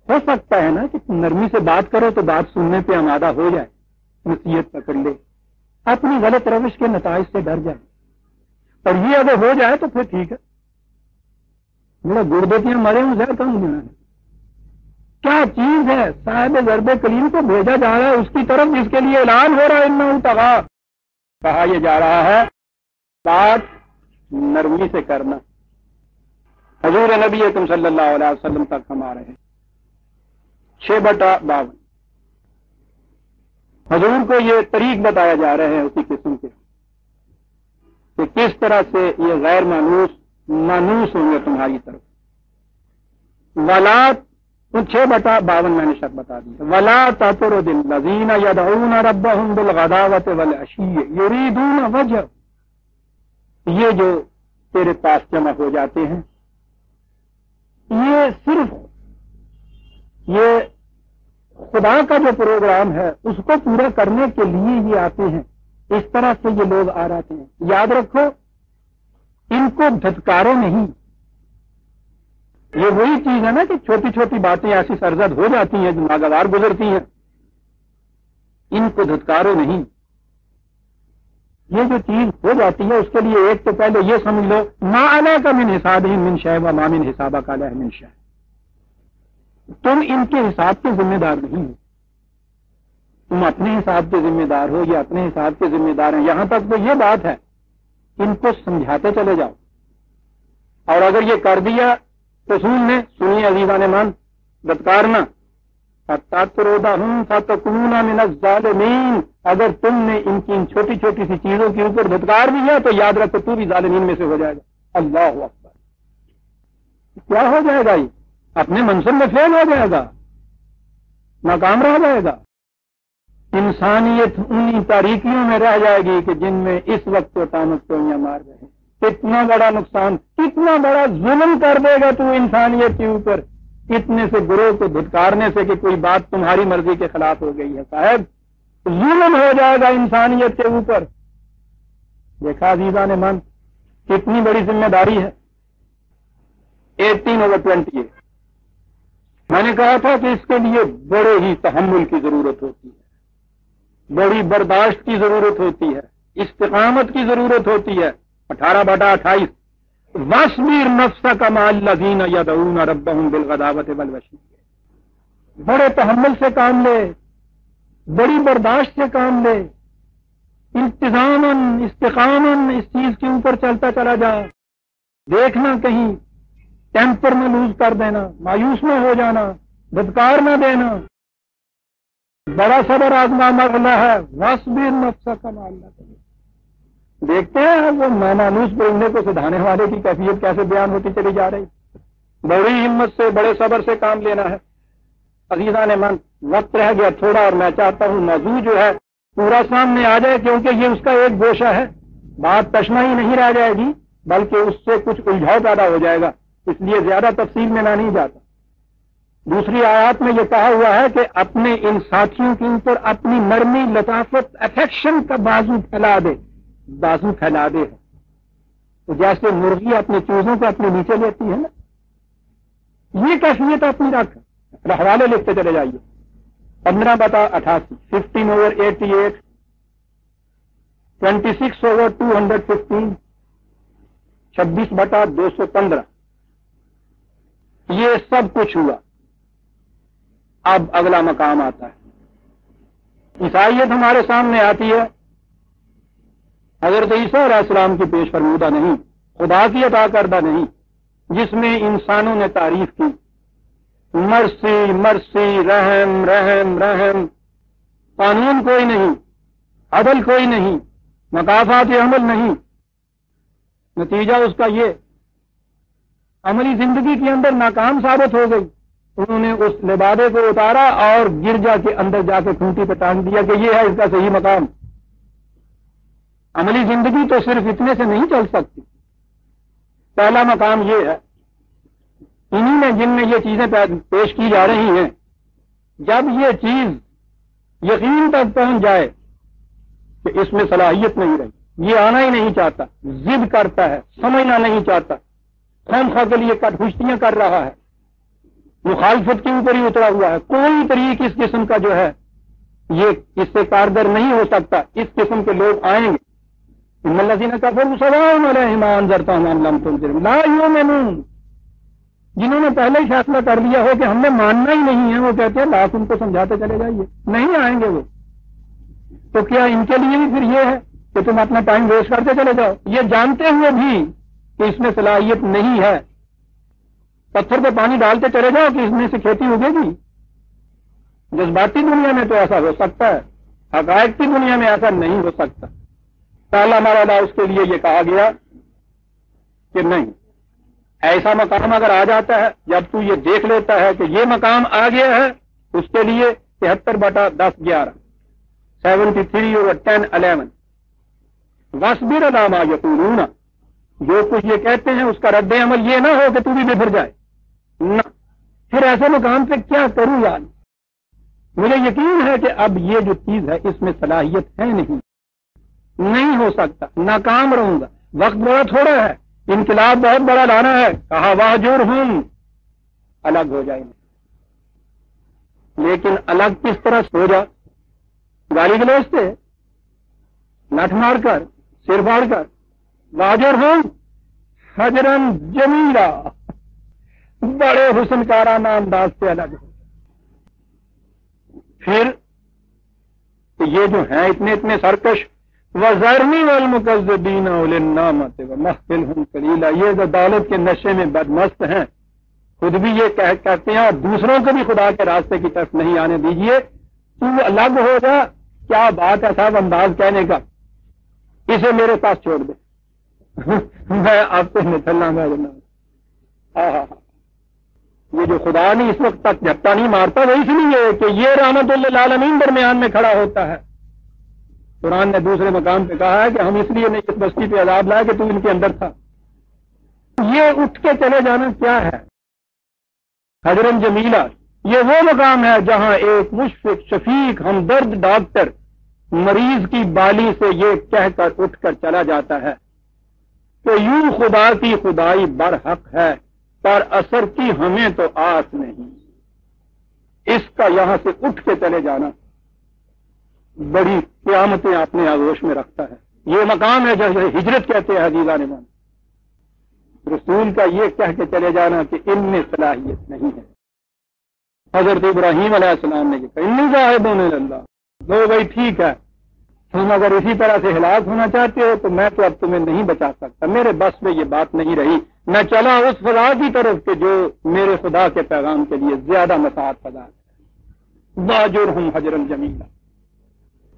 ہو سکتا ہے نا کہ نرمی سے بات کرو تو بات سننے پہ آمادہ ہو جائے، نصیحت پکڑ لے، اپنی غلط روش کے نتائج سے ڈر جائے. اور یہ اگر ہو جائے تو پھر ٹھیک ہے. میرا گردوتیاں مرے ہوں زہر کم دینا ہے. کیا چیز ہے؟ صاحب ضرب کلیم کو بھیجا جا رہا ہے اس کی طرف جس کے لیے اعلان ہو رہا ہے انہ طغیٰ. کہا یہ جا رہا ہے بات نرمی سے کرنا. حضور نبی اکرم صلی اللہ علیہ وسلم تک ہم آ رہے ہیں. 6/52 حضور کو یہ طریق بتایا جا رہے ہیں اسی قسم کے کہ کس طرح سے یہ غیر مانوس ہوں گے تمہاری طرف. ولا 6/52 میں نے شرط بتا دی. ولا تطرد الذین یدعون ربهم بالغداوۃ والعشی یریدون وجہہ. یہ جو تیرے پاس جمع ہو جاتے ہیں یہ صرف یہ خدا کا جو پروگرام ہے اس کو پورا کرنے کے لیے یہ آتے ہیں. اس طرح سے یہ لوگ آ رہے ہیں. یاد رکھو ان کو دھتکارو نہیں. یہ وہی چیز ہے نا کہ چھوٹی چھوٹی باتیں ایسی سرزد ہو جاتی ہیں جو ناگوار گزرتی ہیں. ان کو دھتکارو نہیں. یہ جو چیز ہو جاتی ہے اس کے لیے ایک تو پہلے یہ سمجھ لو ما علیک من حسابہم من شیء وما من حسابک علیہم من شیء. تم ان کے حساب کے ذمہ دار نہیں ہو. تم اپنے حساب کے ذمہ دار ہو یا اپنے حساب کے ذمہ دار ہیں. یہاں تک تو یہ بات ہے ان کو سمجھاتے چلے جاؤ. اور اگر یہ کر دیا رسول نے، سنیے عزیزان من، دھتکارنا فتکون من الظالمین. اگر تم نے ان کی ان چھوٹی چھوٹی سی چیزوں کے اوپر دھتکار دیا تو یاد رکھو تو بھی ظالمین میں سے ہو جائے گا. اللہ اکبر. کیا ہو جائے گا؟ یہ اپنے منصب میں فیل ہو جائے گا، ناکام رہ جائے گا. انسانیت انہی تاریکیوں میں رہ جائے گی کہ جن میں اس وقت تو تامت چوئیاں مار رہے ہیں. کتنا بڑا نقصان، کتنا بڑا ظلم کر دے گا تو انسانیت کے اوپر اتنے سے گروہ کو دھتکارنے سے کہ کوئی بات تمہاری مرضی کے خلاف ہو گئی ہے. صاحب ظلم ہو جائے گا انسانیت کے اوپر. دیکھا عزیزان من کتنی بڑی ذمہ داری ہے. 18/28 میں نے کہا تھا کہ اس کے لیے بڑے ہی تحمل کی ضرورت ہوتی ہے، بڑی برداشت کی ضرورت ہوتی ہے، استقامت کی ضرورت ہوتی ہے. 18/28 وَاصْبِرْ نَفْسَكَ مَعَ الَّذِينَ يَدْعُونَ رَبَّهُمْ بِالْغَدَاوَةِ وَالْعَشِيِّ. بڑے تحمل سے کام لے، بڑی برداشت سے کام لے، التزاماً استقاماً اس چیز کے اوپر چلتا چلا جا. دیکھنا کہیں ٹیمپر میں لوز کر دینا، مایوس نہ ہو جانا، دھتکار نہ دینا، بڑا صبر آزما مرحلہ ہے، واصبر نفسک مع الذین۔ دیکھتے ہیں وہ مانوس پرندے کو سدھانے والے کی کیفیت کیسے بیان ہوتی چلی جا رہی۔ بڑی ہمت سے، بڑے صبر سے کام لینا ہے۔ عزیزان من، وقت رہ گیا تھوڑا، اور میں چاہتا ہوں موضوع جو ہے پورا سامنے آ جائے، کیونکہ یہ اس کا ایک گوشہ ہے۔ بات تشنا ہی نہیں رہ جائے گی، بلکہ اس سے کچھ الجھاؤ پیدا ہو جائے گا، اس لیے زیادہ تفصیل میں نہ نہیں جاتا۔ دوسری آیات میں یہ کہا ہوا ہے کہ اپنے ان ساتھیوں کے اوپر اپنی نرمی، لطافت، افیکشن کا بازو پھیلا دے، بازو پھیلا دے۔ تو جیسے مرغی اپنے چوزوں کو اپنے نیچے لیتی ہے نا، یہ کیفیت اپنی رکھ۔ حوالے لکھتے چلے جائیے۔ 15/88، 15/88، 26/215، 26/215۔ یہ سب کچھ ہوا۔ اب اگلا مقام آتا ہے۔ عیسائیت ہمارے سامنے آتی ہے، حضرت عیسیٰ علیہ السلام کی پیش فرمودہ نہیں، خدا کی عطا کردہ نہیں، جس میں انسانوں نے تعریف کی، مرسی مرسی، رحم رحم رحم، قانون کوئی نہیں، عدل کوئی نہیں، مکافات عمل نہیں۔ نتیجہ اس کا یہ عملی زندگی کے اندر ناکام ثابت ہو گئی۔ انہوں نے اس لبادے کو اتارا اور گرجا کے اندر جا کے کھونٹی پہ ٹانگ دیا کہ یہ ہے اس کا صحیح مقام۔ عملی زندگی تو صرف اتنے سے نہیں چل سکتی۔ پہلا مقام یہ ہے، انہی میں جن میں یہ چیزیں پیش کی جا رہی ہیں، جب یہ چیز یقین تک پہنچ جائے کہ اس میں صلاحیت نہیں رہی، یہ آنا ہی نہیں چاہتا، ضد کرتا ہے، سمجھنا نہیں چاہتا، خواہ کے لیے کٹپشتیاں کر رہا ہے، مخالفت کے اوپر ہی اترا ہوا ہے، کوئی طریق اس قسم کا جو ہے یہ اس سے کارگر نہیں ہو سکتا، اس قسم کے لوگ آئیں گے۔ ان الذین کفروا سواء علیہم انذرتہم ام لم تنذرہم لا یؤمنون۔ جنہوں نے پہلے ہی فیصلہ کر لیا ہو کہ ہم نے ماننا ہی نہیں ہے، وہ کہتے ہیں لاکھ ان کو سمجھاتے چلے جائیے، نہیں آئیں گے وہ۔ تو کیا ان کے لیے بھی پھر یہ ہے کہ تم اپنا ٹائم ویسٹ کرتے چلے جاؤ، یہ جانتے ہوئے بھی کہ اس میں صلاحیت نہیں ہے؟ پتھر پہ پانی ڈالتے چلے جاؤ کہ اس میں سے کھیتی اگے گی؟ جذباتی دنیا میں تو ایسا ہو سکتا ہے، حقائق کی دنیا میں ایسا نہیں ہو سکتا۔ پہلا مرحلہ اس کے لیے یہ کہا گیا کہ نہیں، ایسا مقام اگر آ جاتا ہے، جب تو یہ دیکھ لیتا ہے کہ یہ مقام آ گیا ہے، اس کے لیے 73/10/11، 73/10/11، واصبر علی ما یقولون، جو کچھ یہ کہتے ہیں اس کا رد عمل یہ نہ ہو کہ تو بھی بفر جائے نہ۔ پھر ایسے مقام پہ کیا کروں یار؟ مجھے یقین ہے کہ اب یہ جو چیز ہے اس میں صلاحیت ہے نہیں ہو سکتا، ناکام رہوں گا، وقت بڑا تھوڑا ہے، انقلاب بہت بڑا لانا ہے، کہا واہجرہم، الگ ہو جائیں گے۔ لیکن الگ کس طرح سے ہو جا؟ گالی گلوچ سے، لٹ مار کر، سر پھاڑ کر، واہجرہم حجرن جمیلا، بڑے حسن کارانہ انداز سے الگ ہو۔ پھر یہ جو ہیں اتنے سرکش، وَذَرْنِي وَالْمُكَذِّبِينَ أُولِي النَّعْمَةِ وَمَهِّلْهُمْ قَلِيلًا، یہ جو دولت کے نشے میں بدمست ہیں، خود بھی یہ کہتے ہیں اور دوسروں کو بھی خدا کے راستے کی طرف نہیں آنے دیجیے۔ تو الگ ہو جا، کیا بات ہے صاحب انداز کہنے کا، اسے میرے پاس چھوڑ دے، میں آپ سے نکلنا گا جناب۔ یہ جو خدا نے اس وقت تک جھپٹا نہیں مارتا وہ اس لیے کہ یہ رحمت للعالمین درمیان میں کھڑا ہوتا ہے۔ قرآن نے دوسرے مقام پہ کہا ہے کہ ہم اس لیے نہیں اس بستی پہ عذاب لائے کہ تو ان کے اندر تھا۔ یہ اٹھ کے چلے جانا کیا ہے؟ حجرن جمیلہ، یہ وہ مقام ہے جہاں ایک مشفق، شفیق، ہمدرد ڈاکٹر مریض کی بالی سے یہ کہہ کر اٹھ کر چلا جاتا ہے کہ یوں خدا کی خدائی برحق ہے، پر اثر کی ہمیں تو آس نہیں۔ اس کا یہاں سے اٹھ کے چلے جانا بڑی قیامتیں اپنے آغوش میں رکھتا ہے۔ یہ مقام ہے جیسے ہجرت کہتے ہیں عزیزان من، رسول کا یہ کہہ کے چلے جانا کہ ان میں صلاحیت نہیں ہے۔ حضرت ابراہیم علیہ السلام نے یہ کہا انی ذاہب الی اللہ، لو بھائی ٹھیک ہے، تم اگر اسی طرح سے ہلاک ہونا چاہتے ہو تو میں تو اب تمہیں نہیں بچا سکتا، میرے بس میں یہ بات نہیں رہی، میں چلا اس خدا کی طرف کہ جو میرے خدا کے پیغام کے لیے زیادہ مساعت فضا ہے، واجرہم حجرا جمیلا۔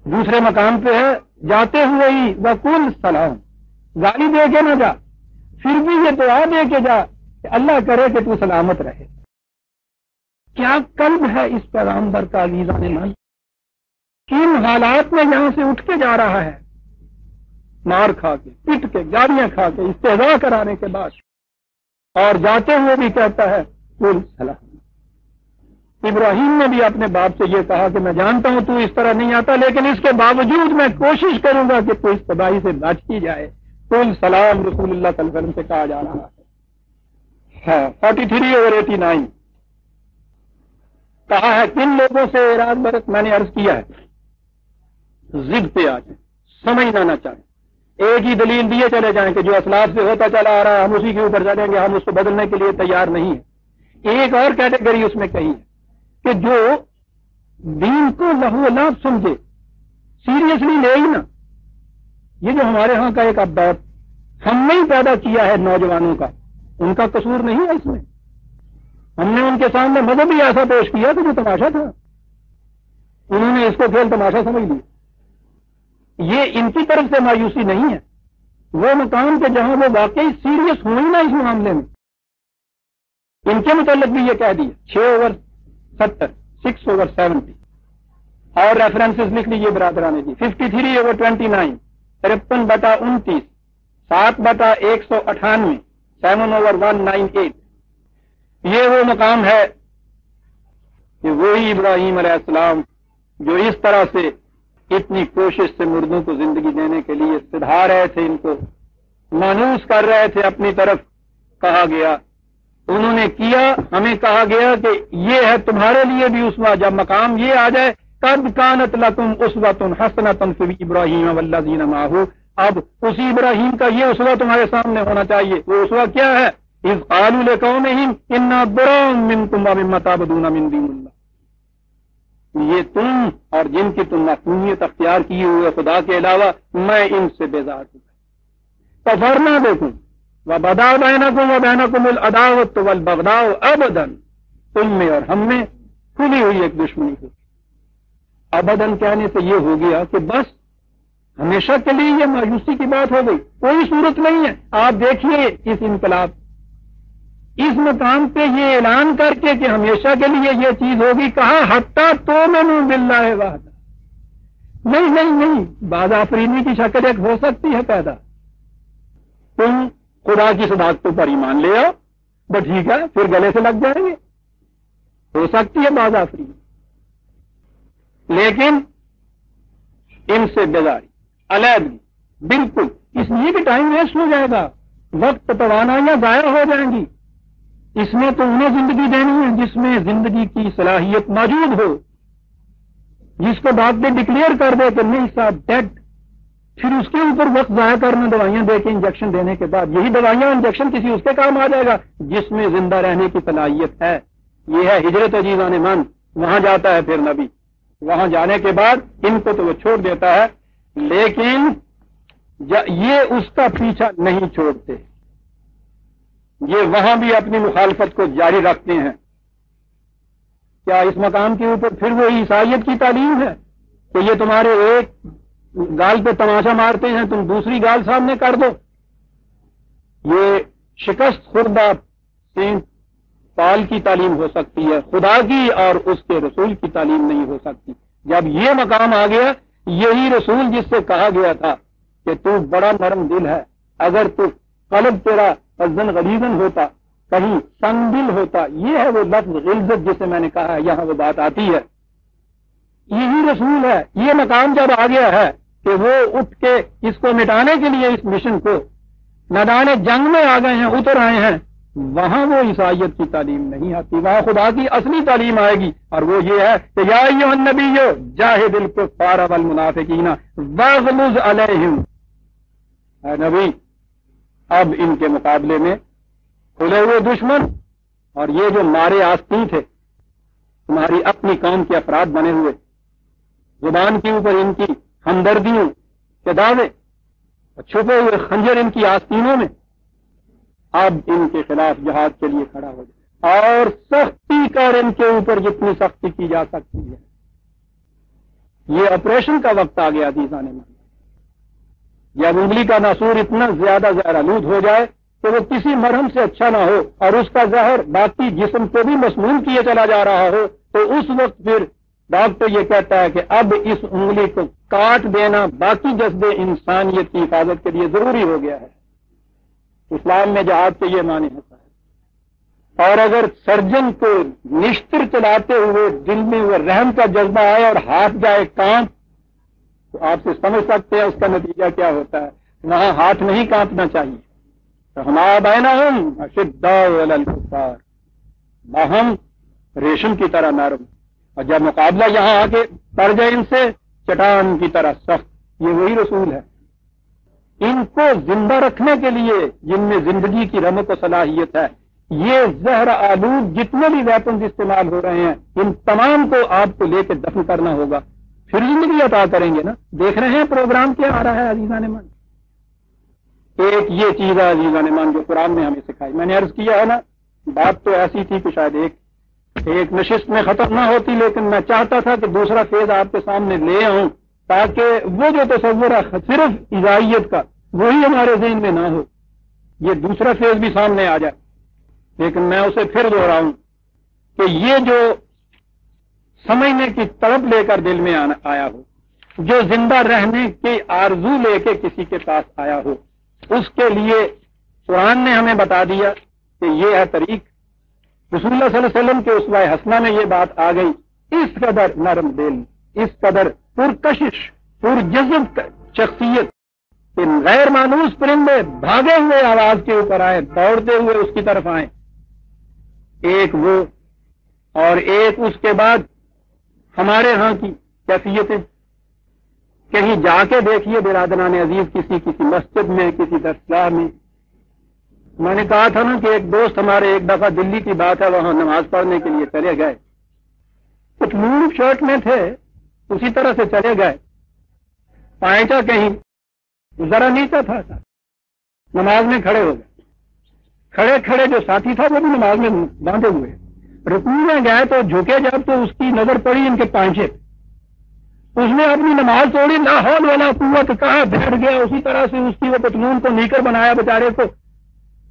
دوسرے مقام پہ ہے جاتے ہوئے ہی وقل سلام، گالی دے کے نہ جا، پھر بھی یہ دعا دے کے جا کہ اللہ کرے کہ تو سلامت رہے۔ کیا قلب ہے اس پیغامبر کا عزیزان من، کن حالات میں یہاں سے اٹھ کے جا رہا ہے، مار کھا کے، پٹ کے، گالیاں کھا کے، استہزاء کرانے کے بعد، اور جاتے ہوئے بھی کہتا ہے قل سلام۔ ابراہیم نے بھی اپنے باپ سے یہ کہا کہ میں جانتا ہوں تو اس طرح نہیں آتا، لیکن اس کے باوجود میں کوشش کروں گا کہ تو اس تباہی سے بچ کی جائے۔ قل سلام رسول اللہ صلی اللہ علیہ وسلم سے کہا جا رہا ہے۔ 43/89 کہا ہے کن لوگوں سے رات برس میں نے عرض کیا ہے ضد پہ آ جائیں، سمجھنا نہ چاہیں، ایک ہی دلیل دیے چلے جائیں کہ جو اسلاف سے ہوتا چلا آ رہا ہے ہم اسی کے اوپر چلیں گے، ہم اس کو بدلنے کے لیے تیار نہیں ہیں۔ ایک اور کیٹیگری اس میں کہی ہے کہ جو دین کو لہو لعب سمجھے، سیریسلی لے ہی نہ، یہ جو ہمارے ہاں کا ایک ابدار ہم نے ہی پیدا کیا ہے نوجوانوں کا، ان کا قصور نہیں ہے اس میں، ہم نے ان کے سامنے مذہب ہی ایسا پیش کیا کہ جو تماشا تھا، انہوں نے اس کو کھیل تماشا سمجھ لیا۔ یہ ان کی طرف سے مایوسی نہیں ہے، وہ مقام کہ جہاں وہ واقعی سیریس ہوئی نا اس معاملے میں۔ ان کے متعلق بھی یہ کہہ دیا 6/70 6/70 اور ریفرنسز لکھ لیجیے برادران جی۔ 53/29 53/29 7/198 7/198 یہ وہ مقام ہے کہ وہی ابراہیم علیہ السلام جو اس طرح سے اتنی کوشش سے مردوں کو زندگی دینے کے لیے سدھا رہے تھے، ان کو مانوس کر رہے تھے اپنی طرف، کہا گیا انہوں نے کیا، ہمیں کہا گیا کہ یہ ہے تمہارے لیے بھی اسوہ، جب مقام یہ آ جائے قد کانت لکم اسوۃ حسنۃ فی ابراہیم والذین معہ، اب اسی ابراہیم کا یہ اسوہ تمہارے سامنے ہونا چاہیے۔ وہ اسوہ کیا ہے؟ اذ قالوا لقومہم انا براء منکم ومما تعبدون من دون اللہ، یہ تم اور جن کی تم معصومیت اختیار کیے ہوئے خدا کے علاوہ، میں ان سے بیزار ہوں۔ کفرنا بکم وبدا بینکم وبینکم العداوۃ والبغضاء ابدا، تم میں اور ہم میں کھلی ہوئی ایک دشمنی ہوگی۔ ابداً کہنے سے یہ ہو گیا کہ بس ہمیشہ کے لیے یہ مایوسی کی بات ہو گئی، کوئی صورت نہیں ہے۔ آپ دیکھیے اس انقلاب، اس مقام پہ یہ اعلان کر کے کہ ہمیشہ کے لیے یہ چیز ہوگی، کہا حتیٰ تؤمنوا باللہ وحدہ، نہیں، بعض آفرینی کی شکل ایک ہو سکتی ہے پیدا، تم خدا کی صداقتوں پر ایمان لے آؤ، بس ٹھیک ہے، پھر گلے سے لگ جائیں گے، ہو سکتی ہے بعض آفرینی، لیکن ان سے بیزاری، علیحدگی، بالکل، اس لیے کہ ٹائم ویسٹ ہو جائے گا، وقت توانائیاں ضائع ہو جائیں گی۔ اس میں تو انہیں زندگی دینی ہے جس میں زندگی کی صلاحیت موجود ہو، جس کو ڈاکٹر ڈکلیئر کر دے کہ نہیں صاحب ڈیڈ، پھر اس کے اوپر وقت ضائع کرنا دوائیاں دے کے انجیکشن دینے کے بعد، یہی دوائیاں انجیکشن کسی اس کے کام آ جائے گا جس میں زندہ رہنے کی صلاحیت ہے۔ یہ ہے ہجرت عزیزان من، وہاں جاتا ہے پھر نبی، وہاں جانے کے بعد ان کو تو وہ چھوڑ دیتا ہے، لیکن یہ اس کا پیچھا نہیں چھوڑتے، یہ وہاں بھی اپنی مخالفت کو جاری رکھتے ہیں۔ کیا اس مقام کے اوپر پھر وہ عیسائیت کی تعلیم ہے کہ یہ تمہارے ایک گال پہ تماشا مارتے ہیں، تم دوسری گال سامنے کر دو؟ یہ شکست خوردہ سینٹ پال کی تعلیم ہو سکتی ہے، خدا کی اور اس کے رسول کی تعلیم نہیں ہو سکتی۔ جب یہ مقام آ گیا، یہی رسول جس سے کہا گیا تھا کہ تو بڑا نرم دل ہے، اگر تو قلب تیرا فضن غلیظن ہوتا، کہیں سنگ دل ہوتا، یہ ہے وہ لفظ غلظت جسے میں نے کہا ہے، یہاں وہ بات آتی ہے، یہی رسول ہے۔ یہ مقام جب آ گیا ہے کہ وہ اٹھ کے اس کو مٹانے کے لیے اس مشن کو میدان جنگ میں آ گئے ہیں، اتر آئے ہیں، وہاں وہ عیسائیت کی تعلیم نہیں آتی، وہاں خدا کی اصلی تعلیم آئے گی، اور وہ یہ ہے کہ یا ایھا النبی جاہد الکفار والمنافقین واغلظ علیہم، اے نبی اب ان کے مقابلے میں کھلے ہوئے دشمن اور یہ جو مارے آستین تھے، تمہاری اپنی قوم کے افراد بنے ہوئے، زبان کے اوپر ان کی ہمدردیوں کے دعوے، چھپے ہوئے خنجر ان کی آستینوں میں، اب ان کے خلاف جہاد کے لیے کھڑا ہو جائے اور سختی کر ان کے اوپر جتنی سختی کی جا سکتی ہے. یہ آپریشن کا وقت آ گیا عزیزان مان. جب انگلی کا ناسور اتنا زیادہ زہرآلود ہو جائے کہ وہ کسی مرہم سے اچھا نہ ہو اور اس کا زہر باقی جسم کو بھی مسموم کیے چلا جا رہا ہو, تو اس وقت پھر ڈاکٹر یہ کہتا ہے کہ اب اس انگلی کو کاٹ دینا باقی جذبے انسانیت کی حفاظت کے لیے ضروری ہو گیا ہے. اسلام میں جہاد کے یہ معنی ہوتا ہے. اور اگر سرجن کو نشتر چلاتے ہوئے دل میں وہ رحم کا جذبہ آئے اور ہاتھ جائے کانپ, تو آپ سے سمجھ سکتے ہیں اس کا نتیجہ کیا ہوتا ہے. وہاں ہاتھ نہیں کانپنا چاہیے. رحماء بینہم اشداء علی الکفار, باہم ریشم کی طرح نرم, اور جب مقابلہ یہاں آ کے پڑ جائے ان سے چٹان کی طرح سخت. یہ وہی رسول ہے. ان کو زندہ رکھنے کے لیے جن میں زندگی کی رمق و صلاحیت ہے, یہ زہر آلود جتنے بھی ویپنز استعمال ہو رہے ہیں ان تمام کو آپ کو لے کے دفن کرنا ہوگا, پھر زندگی عطا کریں گے نا. دیکھ رہے ہیں پروگرام کیا آ رہا ہے عزیزان مان. ایک یہ چیز ہے عزیزان مان جو قرآن نے ہمیں سکھائی. میں نے عرض کیا ہے نا, بات تو ایسی تھی کہ شاید ایک نشست میں ختم نہ ہوتی, لیکن میں چاہتا تھا کہ دوسرا فیز آپ کے سامنے لے آؤں تاکہ وہ جو تصور ہے صرف عیسائیت کا وہی ہمارے ذہن میں نہ ہو, یہ دوسرا فیز بھی سامنے آ جائے. لیکن میں اسے پھر دوہراؤں کہ یہ جو سمجھنے کی طلب لے کر دل میں آیا ہو, جو زندہ رہنے کی آرزو لے کے کسی کے پاس آیا ہو, اس کے لیے قرآن نے ہمیں بتا دیا کہ یہ ہے طریق. رسول اللہ صلی اللہ علیہ وسلم کے اسوہ حسنہ میں یہ بات آ گئی. اس قدر نرم دل, اس قدر پرکشش, پرجذب شخصیت کہ غیر مانوس پرندے بھاگے ہوئے آواز کے اوپر آئے, دوڑتے ہوئے اس کی طرف آئے. ایک وہ اور ایک اس کے بعد ہمارے ہاں کی کیفیتیں. کہیں جا کے دیکھیے برادران عزیز, کسی مسجد میں, کسی درسگاہ میں. میں نے کہا تھا نا کہ ایک دوست ہمارے ایک دفعہ دلی کی بات ہے, وہاں نماز پڑھنے کے لیے چلے گئے. کچھ لون شرٹ میں تھے, اسی طرح سے چلے گئے. پائچا کہیں ذرا نیچا تھا, نماز میں کھڑے ہو گئے. کھڑے کھڑے جو ساتھی تھا وہ بھی نماز میں باندھے ہوئے. رکوع میں گئے تو جھکے جب تو اس کی نظر پڑی ان کے پانچے, اس نے اپنی نماز توڑی. لا حول ولا قوت, کہاں بیٹھ گیا. اسی طرح سے اس کی وہ پتلون کو نیکر بنایا, بیچارے کو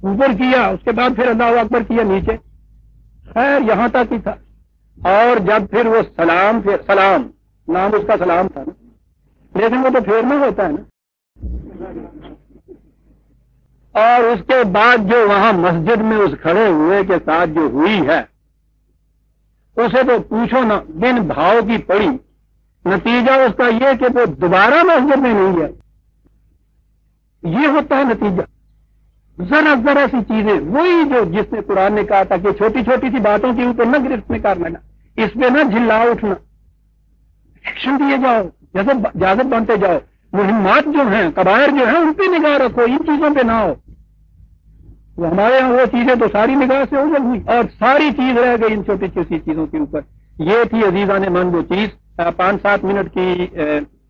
اوپر کیا, اس کے بعد پھر اللہ اکبر کیا نیچے. خیر یہاں تک ہی تھا. اور جب پھر وہ سلام نام اس کا سلام تھا نا, لیکن وہ تو پھیرنا ہوتا ہے نا. اور اس کے بعد جو وہاں مسجد میں اس کھڑے ہوئے کے ساتھ جو ہوئی ہے, اسے تو پوچھو نا, بن بھاؤ کی پڑی. نتیجہ اس کا یہ کہ وہ دوبارہ مسجد میں نہیں گیا. یہ ہوتا ہے نتیجہ. ذرا سی چیزیں, وہی جو جس نے قرآن نے کہا تھا کہ چھوٹی چھوٹی سی باتوں کے اوپر نہ گرفت میں کر لینا, اس پہ نہ جھلا اٹھنا, ایکشن دیے جاؤ, جذب بنتے جاؤ. مہمات جو ہیں, کبائر جو ہیں, ان پہ نگاہ رکھو, ان چیزوں پہ نہ ہو. وہ ہمارے یہاں وہ چیزیں تو ساری نگاہ سے اوجھل ہوئی اور ساری چیز رہ گئی ان چھوٹی چھوٹی چیزوں کے اوپر. یہ تھی عزیزان من وہ چیز. 5-7 منٹ کی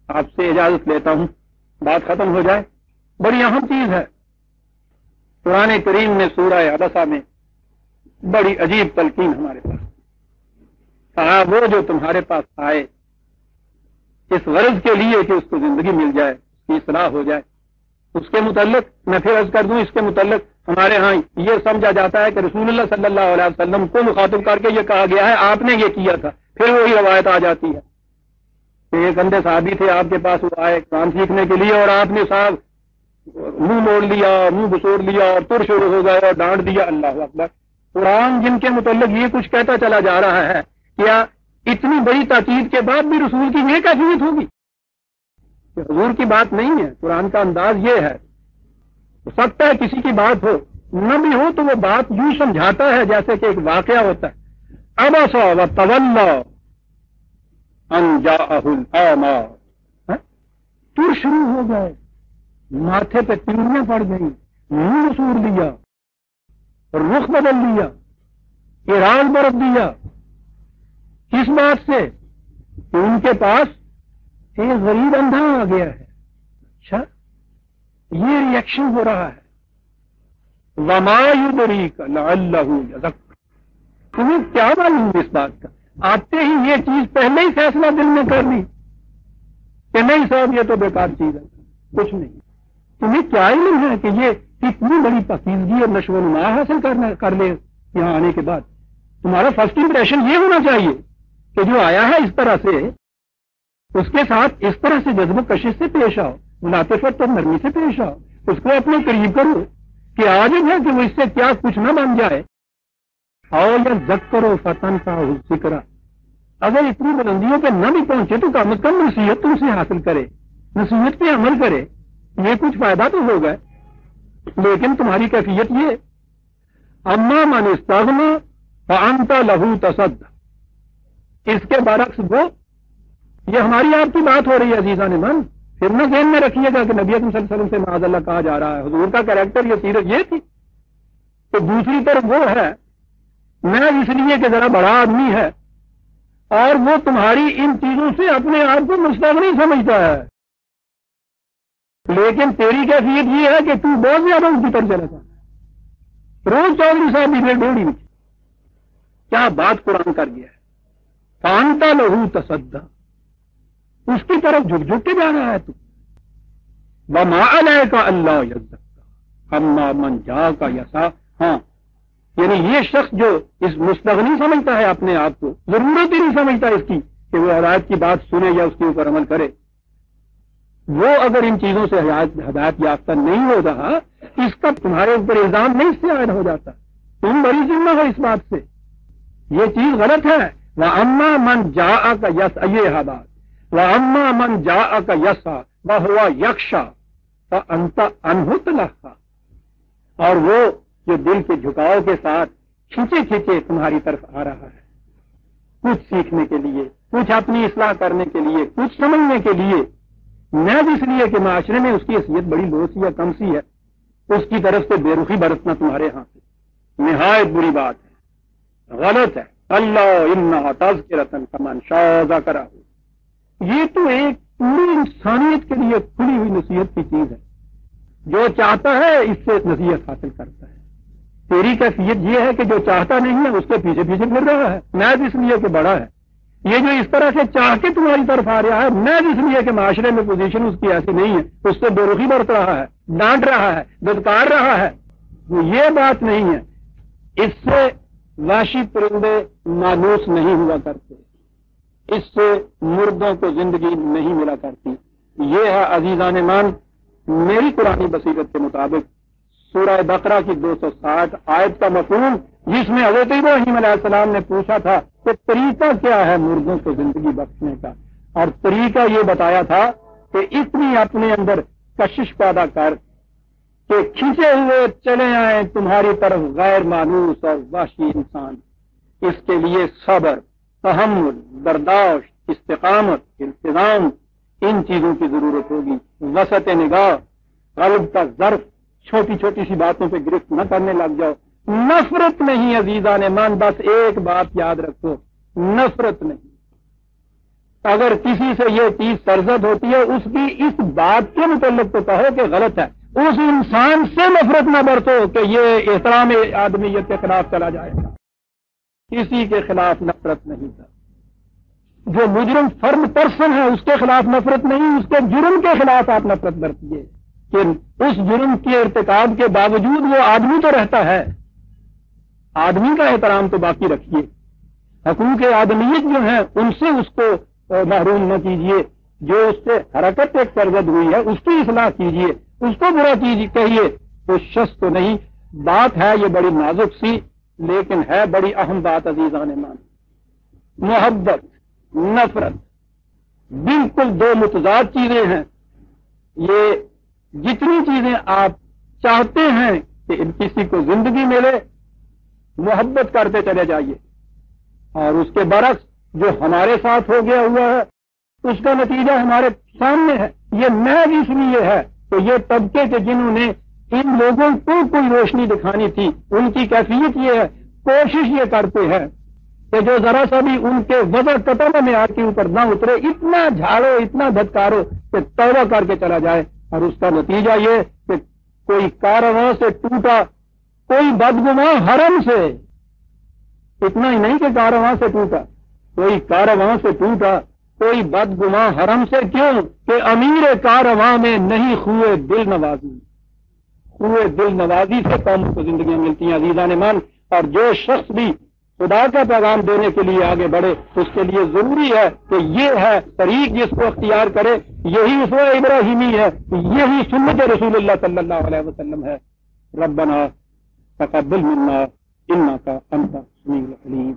آپ سے اجازت لیتا ہوں, بات ختم ہو جائے. بڑی اہم چیز ہے. قرآن کریم نے سورہ عبسہ میں بڑی عجیب تلقین ہمارے پاس کہا, وہ جو تمہارے پاس آئے اس غرض کے لیے کہ اس کو زندگی مل جائے, اس کی اصلاح ہو جائے, اس کے متعلق میں پھر عرض کر دوں, اس کے متعلق ہمارے ہاں یہ سمجھا جاتا ہے کہ رسول اللہ صلی اللہ علیہ وسلم کو مخاطب کر کے یہ کہا گیا ہے آپ نے یہ کیا تھا. پھر وہی روایت آ جاتی ہے کہ ایک اندھے صحابی تھے آپ کے پاس, وہ آئے قرآن سیکھنے کے لیے, اور آپ نے صاحب منہ موڑ لیا, منہ بسوڑ لیا اور تر شروع ہو گئے اور ڈانٹ دیا. اللہ اکبر. قرآن جن کے متعلق یہ کچھ کہتا چلا جا رہا ہے, کیا اتنی بڑی تاکید کے بعد بھی رسول کی یہ کیفیت ہوگی کہ حضور کی بات نہیں ہے. قرآن کا انداز یہ ہے. ہو سکتا ہے کسی کی بات ہو, نہ بھی ہو تو وہ بات یوں سمجھاتا ہے جیسے کہ ایک واقعہ ہوتا ہے. عبس وتولی ان جاءہ الاعمی, تر شروع ہو گئے, ماتھے پہ تیوریاں پڑ گئیں, منہ سور لیا, رخ بدل دیا, اعراض برت دیا. کس بات سے؟ کہ ان کے پاس ایک غریب اندھا آ گیا ہے. اچھا, یہ ری ایکشن ہو رہا ہے. وما یدریک لعلہ یزکی، تمہیں کیا معلوم اس بات کا؟ آتے ہی یہ چیز پہلے ہی فیصلہ دل میں کر لی کہ نہیں صاحب یہ تو بیکار چیز ہے، کچھ نہیں۔ تمہیں کیا علم ہے کہ یہ کتنی بڑی پاکیزگی اور نشو و نما حاصل کر لے یہاں آنے کے بعد؟ تمہارا فرسٹ امپریشن یہ ہونا چاہیے کہ جو آیا ہے اس طرح سے، اس کے ساتھ اس طرح سے جذب و کشش سے پیش آؤ، ملاطفت اور نرمی سے پیش آؤ، اس کو اپنے قریب کرو کہ آج ہے کہ وہ اس سے کیا کچھ نہ بن جائے۔ آؤ یا زک کرو فتن کا ذکر، اگر اتنی بلندیوں پہ نہ بھی پہنچے تو کم از کم نصیحت تم سے حاصل کرے، نصیحت پہ عمل کرے، یہ کچھ فائدہ تو ہوگا۔ لیکن تمہاری کیفیت یہ اما من استغنی فانت لہ تصدی، اس کے برعکس وہ، یہ ہماری آپ کی بات ہو رہی ہے عزیزان من، پھر نہ ذہن میں رکھیے گا کہ نبی اکرم صلی اللہ علیہ وسلم سے معاذ اللہ کہا جا رہا ہے، حضور کا کریکٹر یہ سیرت یہ تھی۔ تو دوسری طرف وہ ہے میں اس لیے کہ ذرا بڑا آدمی ہے اور وہ تمہاری ان چیزوں سے اپنے آپ کو مستغنی سمجھتا ہے، لیکن تیری کیفیت یہ ہے کہ تو بہت زیادہ اس کی طرف چلا جاتا ہے۔ روز چودھری صاحب بھی ڈوڑی میں کیا بات قرآن کر گیا ہے، فانتا لہو تصدی، اس کی طرف جھک جھک کے جا رہا ہے تو۔ وما علیک الا یزکی اما من جاءک یسعی، ہاں یعنی یہ شخص جو اس مستغنی سمجھتا ہے اپنے آپ کو، ضرورت ہی نہیں سمجھتا اس کی کہ وہ ہدایت کی بات سنے یا اس کے اوپر عمل کرے، وہ اگر ان چیزوں سے ہدایت یافتہ نہیں ہو رہا، اس کا تمہارے اوپر الزام نہیں اس سے عائد ہو جاتا، تم بڑی ذمہ ہو اس بات سے، یہ چیز غلط ہے۔ وَأَمَّا مَنْ جَاءَكَ يَسْعَىٰ، یہ ہے بات، وَأَمَّا مَنْ جَاءَكَ يَسْعَىٰ وَهُوَ يَخْشَىٰ فَأَنْتَ عَنْهُ تَلَهَّىٰ، اور وہ جو دل کے جھکاؤ کے ساتھ کھینچے کھینچے تمہاری طرف آ رہا ہے، کچھ سیکھنے کے لیے، کچھ اپنی اصلاح کرنے کے لیے، کچھ سمجھنے کے لیے، نہ اس لیے کہ معاشرے میں اس کی حیثیت بڑی لو سی یا کم سی ہے، اس کی طرف سے بے رخی برتنا تمہارے ہاں سے نہایت بری بات ہے، غلط ہے۔ اللہ انہا تذکرۃ فمن شاء ذکرہ، یہ تو ایک پوری انسانیت کے لیے کھلی ہوئی نصیحت کی چیز ہے، جو چاہتا ہے اس سے نصیحت حاصل کرتا ہے۔ تیری کیفیت یہ ہے کہ جو چاہتا نہیں ہے اس کے پیچھے پیچھے پھر رہا ہے، محض اس لیے کہ بڑا ہے، یہ جو اس طرح سے چاہ کے تمہاری طرف آ رہا ہے محض اس لیے کہ معاشرے میں پوزیشن اس کی ایسی نہیں ہے، اس سے بے رخی برت رہا ہے، ڈانٹ رہا ہے، دھتکار رہا ہے، وہ یہ بات نہیں ہے۔ اس سے وحشی پرندے مانوس نہیں ہوا کرتے، اس سے مردوں کو زندگی نہیں ملا کرتی۔ یہ ہے عزیزان مان میری قرآنی بصیرت کے مطابق سورہ بقرہ کی 260 آیت کا مفہوم، جس میں حضرت ابراہیم علیہ السلام نے پوچھا تھا کہ طریقہ کیا ہے مردوں کو زندگی بخشنے کا، اور طریقہ یہ بتایا تھا کہ اتنی اپنے اندر کشش پیدا کر کہ کھینچے ہوئے چلے آئیں تمہاری طرف غیر مانوس اور وحشی انسان۔ اس کے لیے صبر، تحمل، برداشت، استقامت، التزام، ان چیزوں کی ضرورت ہوگی، وسط نگاہ، قلب کا ظرف، چھوٹی چھوٹی سی باتوں پہ گرفت نہ کرنے لگ جاؤ، نفرت نہیں عزیزان مان، بس ایک بات یاد رکھو، نفرت نہیں۔ اگر کسی سے یہ چیز سرزد ہوتی ہے اس کی اس بات کے متعلق تو کہو کہ غلط ہے، اس انسان سے نفرت نہ برتو کہ یہ احترام آدمیت کے خلاف چلا جائے گا، کسی کے خلاف نفرت نہیں تھا۔ جو مجرم فرد پرسن ہے اس کے خلاف نفرت نہیں، اس کے جرم کے خلاف آپ نفرت برتیے کہ اس جرم کے ارتکاب کے باوجود وہ آدمی تو رہتا ہے، آدمی کا احترام تو باقی رکھیے، حقوق آدمیت جو ہیں ان سے اس کو محروم نہ کیجیے، جو اس سے حرکت ایک سرزد ہوئی ہے اس کی اصلاح کیجیے، اس کو برا کیجیے کہیے، تو شخص تو نہیں۔ بات ہے یہ بڑی نازک سی لیکن ہے بڑی اہم بات عزیزان مان، محبت، نفرت بالکل دو متضاد چیزیں ہیں۔ یہ جتنی چیزیں آپ چاہتے ہیں کہ کسی کو زندگی ملے، محبت کرتے چلے جائیے، اور اس کے برعکس جو ہمارے ساتھ ہو گیا ہوا ہے اس کا نتیجہ ہمارے سامنے ہے۔ یہ محض اس لیے ہے کہ یہ طبقے کے جنہوں نے ان لوگوں کو کوئی روشنی دکھانی تھی، ان کی کیفیت یہ ہے، کوشش یہ کرتے ہیں کہ جو ذرا سا بھی ان کے وضع قطع معیار کے اوپر نہ اترے، اتنا جھاڑو، اتنا دھتکارو کہ توبہ کر کے چلا جائے، اور اس کا نتیجہ یہ کہ کوئی کارواں سے ٹوٹا کوئی بدگماں حرم سے، اتنا ہی نہیں کہ کارواں سے ٹوٹا، کوئی کارواں سے ٹوٹا، کوئی بدگماں حرم سے، کیوں کہ امیر کارواں میں نہیں خوئے دل نوازی، خوئے دل نوازی سے قوم کو زندگیاں ملتی ہیں عزیزان من۔ اور جو شخص بھی خدا کا پیغام دینے کے لیے آگے بڑھے اس کے لیے ضروری ہے کہ یہ ہے طریق جس کو اختیار کرے، یہی اسوہ ابراہیمی ہے، یہی سنت رسول اللہ صلی اللہ علیہ وسلم ہے۔ ربنا تقبل منا انک انت السمیع العلیم۔